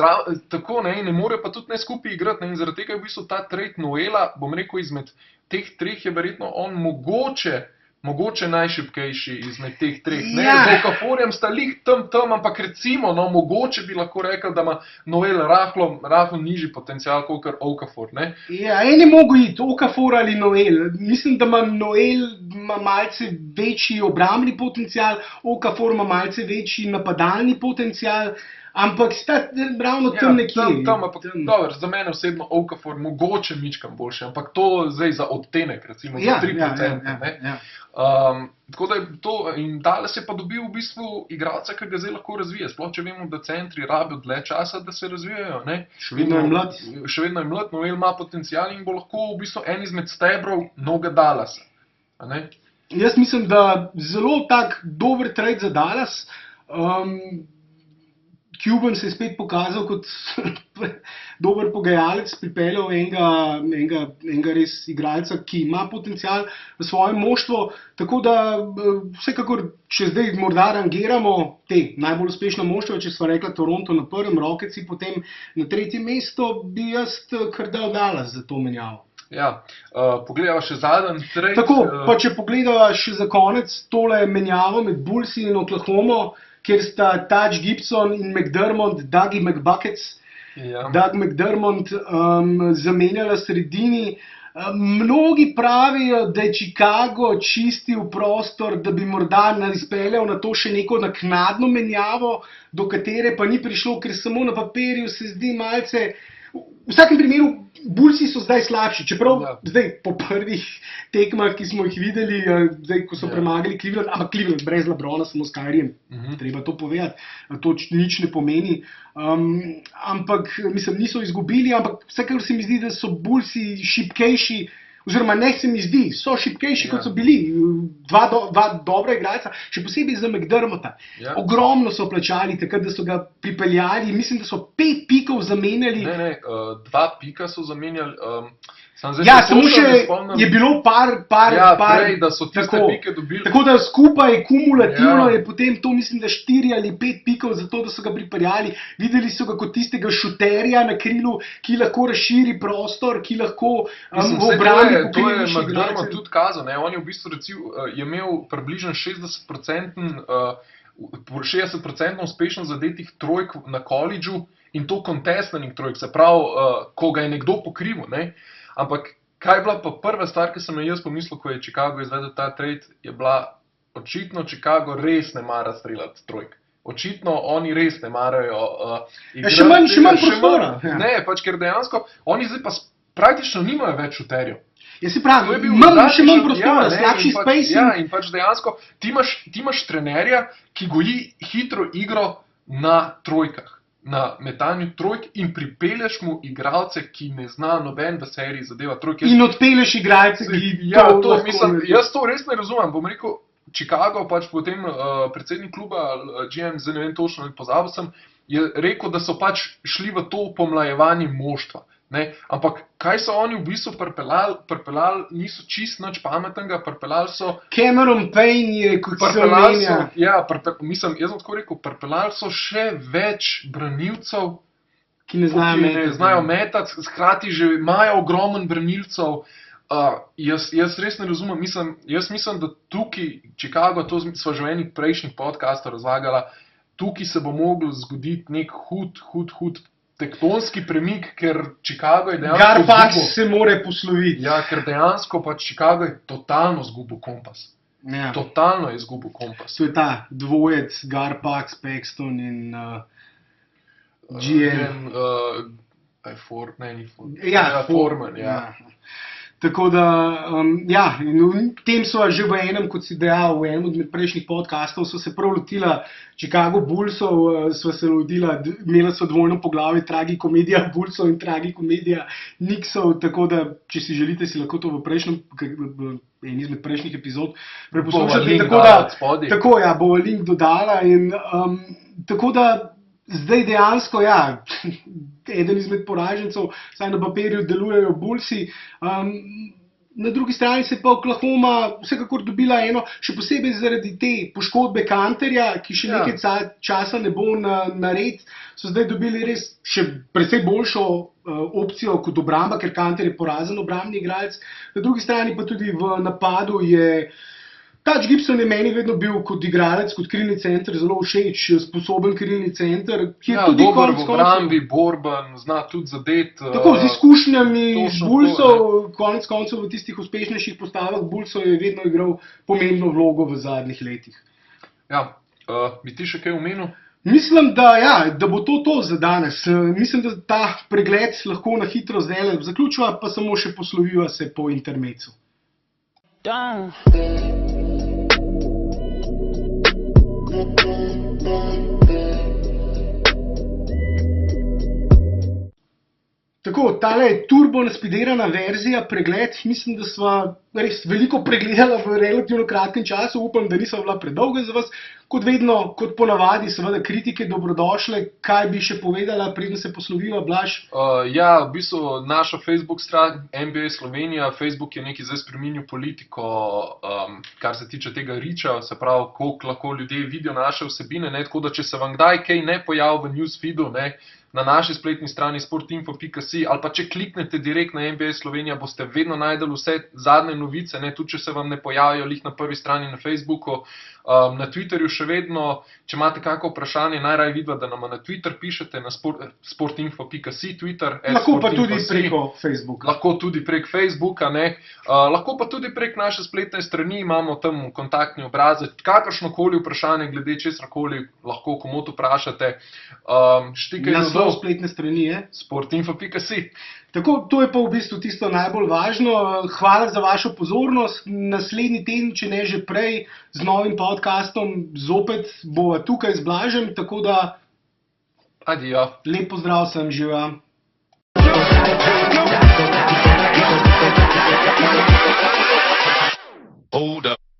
Tako, ne, in ne morejo pa tudi ne skupaj igrati. In zaradi tega je v bistvu ta trade Noela, bom rekel, izmed teh treh je verjetno on mogoče najšibkejši izmed teh treh. Ja. Z Okaforjem sta lih tam, ampak recimo, mogoče bi lahko rekel, da ima Noel rahlo nižji potencial kot Okafor, ne? Ja, en je mogel iti, Okafor ali Noel. Mislim, da ima Noel malce večji obrambni potencial, Okafor ima malce večji napadalni potencial, ampak sta ravno tam nekje. Ampak dobro, za mene osebno Okafor mogoče mičkam boljše, ampak to zdaj za odtenek, recimo za 3%. Ja. Tako da je to, in Dallas je pa dobil v bistvu igralca, ki ga zdaj lahko razvije. Sploh če vemo, da centri rabijo dlje časa, da se razvijajo. Ne? Še vedno je mlad. Še vedno je mlad, Noel ima potencial in bo lahko v bistvu en izmed stebrov novega Dallasa. Jaz mislim, da zelo tak dober trade za Dallas. Cuban se je spet pokazal kot dober pogajalec, pripeljal enega res igralca, ki ima potencial v svojem moštvu. Tako da vsekakor, če zdaj morda rangiramo te najbolj uspešna moštva, če sva rekla Toronto na prvem, Rocketsi potem na tretjem mestu, bi jaz kar dal Dallas za to menjavo. Ja, pogledava še zadnji trade. Tako, pa če pogledava še za konec tole menjavo med Bullsi in Oklahomo, kjer sta Taj Gibson in McDermott, Dougie McBuckets, Doug McDermott zamenjala sredini. Mnogi pravijo, da je Chicago čistil prostor, da bi morda izpeljal na to še neko naknadno menjavo, do katere pa ni prišlo, ker samo na papirju se zdi malce v vsakem primeru, Bullsi so zdaj slabši, čeprav Ja. zdaj po prvih tekmah, ki smo jih videli, zdaj, ko so Ja. premagali Cleveland, ampak Cleveland brez LeBrona, samo s Kyriem, treba to povedati, to nič ne pomeni. Ampak, mislim, niso izgubili, ampak vsekakor se mi zdi, da so Bullsi šibkejši, oziroma ne se mi zdi, so šibkejši, kot so bili. Dva dobra igralca, še posebej za McDermotta. Ja. Ogromno so plačali takrat, da so ga pripeljali. Mislim, da so 5 pikov zamenjali. Ne, 2 pika so zamenjali. Zdaj Ja, se samo točno še ne spomnim. je bilo par Prej, da so tiste tako. pike dobili. Tako da skupaj, kumulativno Ja. je potem to, mislim, da 4 ali 5 pikov za to, da so ga pripeljali. Videli so ga kot tistega šuterja na krilu, ki lahko razširi prostor, ki lahko Mislim, v saj obrambi to pokrije je više McDermott igralcev. tudi kazal. Ne? On je v bistvu je imel približno 60% uspešno zadetih trojk na koledžu in to kontestanih trojk, se pravi, ko ga je nekdo pokrival. Ne? Ampak kaj je bila pa prva stvar, ki sem jo jaz pomislil, ko je Chicago izvedel ta trade, je bila očitno Chicago res ne mara streljati trojk. Očitno oni res ne marajo igrati. Še manj prostora. Ja. Ne, pač ker dejansko oni zdaj pa praktično nimajo več šuterjev. Ja, se To pravi, je bil še manj prostora, ne, slabši in pač- spacing. Ja, in pač dejansko ti imaš trenerja, ki goji hitro igro na trojkah, na metanju trojk in pripelješ mu igralce, ki ne zna noben v seriji zadeva trojke. In odpelješ igralce, ki Ja, to lahko mislim, naredijo. jaz to res ne razumem. Bom rekel, Chicago, pač potem predsednik kluba, GM, zdaj ne vem točno, pozabil sem, je rekel, da so pač šli v to pomlajevanje moštva. Ne? Ampak kaj so oni v bistvu pripeljali, niso čist nič pametnega, pripeljali so Cameron Payne je, kot se Pripeljali omenja. so, ja, mislim, jaz sem tako rekel, pripeljali so še več branilcev, Ki ne znajo ki ne metati. znajo metati, hkrati že imajo ogromen branilcev. Jaz res ne razumem, jaz mislim, da tukaj Chicago, to sva že v enih prejšnjih podcastov razlagala, tukaj se bo mogel zgoditi nek hud tektonski premik, ker Chicago je dejansko Garpax izgubil. se more posloviti. Ja, ker dejansko pač Chicago je totalno izgubil kompas. Ja. Totalno je izgubil kompas. To je ta dvojec, Garpax, Paxton in GM. Foreman, ja. Tako da, ja, in v tem so že v enem, kot si dejal, v enem od prejšnjih podcastov, so se prav lotila Chicago Bullsov, sva se lotila, imela so dvojno poglavje, tragikomedija Bullsov in tragikomedija Knicksov, tako da, če si želite, si lahko to v en izmed prejšnjih epizod preposlušate. Tako, ja, bova link dodala in tako da, zdaj dejansko, ja, eden izmed poražencev, saj na papirju delujejo Bullsi. Na drugi strani se pa Oklahoma vsekakor dobila eno, še posebej zaradi te poškodbe Kanterja, ki še nekaj časa ne bo na red, so zdaj dobili res še precej boljšo opcijo kot obramba, ker Kanter je porazen obrambni igralec. Na drugi strani pa tudi v napadu je Taj Gibson je meni vedno bil kot igralec, kot krilni center, zelo všeč, sposoben krilni center. Ja, dober v obrambi, borben, zna tudi zadeti. Tako, z izkušnjami Bullsov, konec koncev v tistih uspešnejših postavah Bullsov je vedno igral pomembno vlogo v zadnjih letih. Ja, bi ti še kaj omenil? Mislim, da bo to za danes. Mislim, da ta pregled lahko na hitro zdaj zaključiva, pa samo še posloviva se po intermecu. Tako, tale turbo naspiderana verzija, pregled, mislim, da sva res veliko pregledala v relativno kratkem času, upam, da nisva bila predolga za vas. Kot vedno, kot ponavadi, seveda kritike dobrodošle. Kaj bi še povedala, preden se posloviva, Blaž? Ja, v bistvu naša Facebook stran NBA Slovenija, Facebook je nekaj zdaj spremenil politiko, kar se tiče tega reacha, se pravi, koliko lahko ljudje vidijo naše vsebine, ne, tako da če se vam kdaj kaj ne pojavi v newsfeedu, ne, na naši spletni strani sportinfo.si ali pa če kliknete direkt na NBA Slovenija, boste vedno najdeli vse zadnje novice, ne, tudi če se vam ne pojavijo lih na prvi strani na Facebooku, na Twitterju še vedno, če imate kako vprašanje, najraje vidva, da nam na Twitter pišete, na sportinfo.si Twitter. Lahko pa tudi preko Facebooka. Lahko tudi prek Facebooka, ne. Lahko pa tudi prek naše spletne strani, imamo tam kontaktni obrazec, kakršnokoli vprašanje glede česarkoli lahko komot vprašate. Naslov spletne strani je sportinfo.si. Tako, to je pa v bistvu tisto najbolj važno. Hvala za vašo pozornost. Naslednji teden, če ne že prej, z novim podcastom zopet bova tukaj z Blažem, tako da adijo. Lep pozdrav sem, živa. Hold up.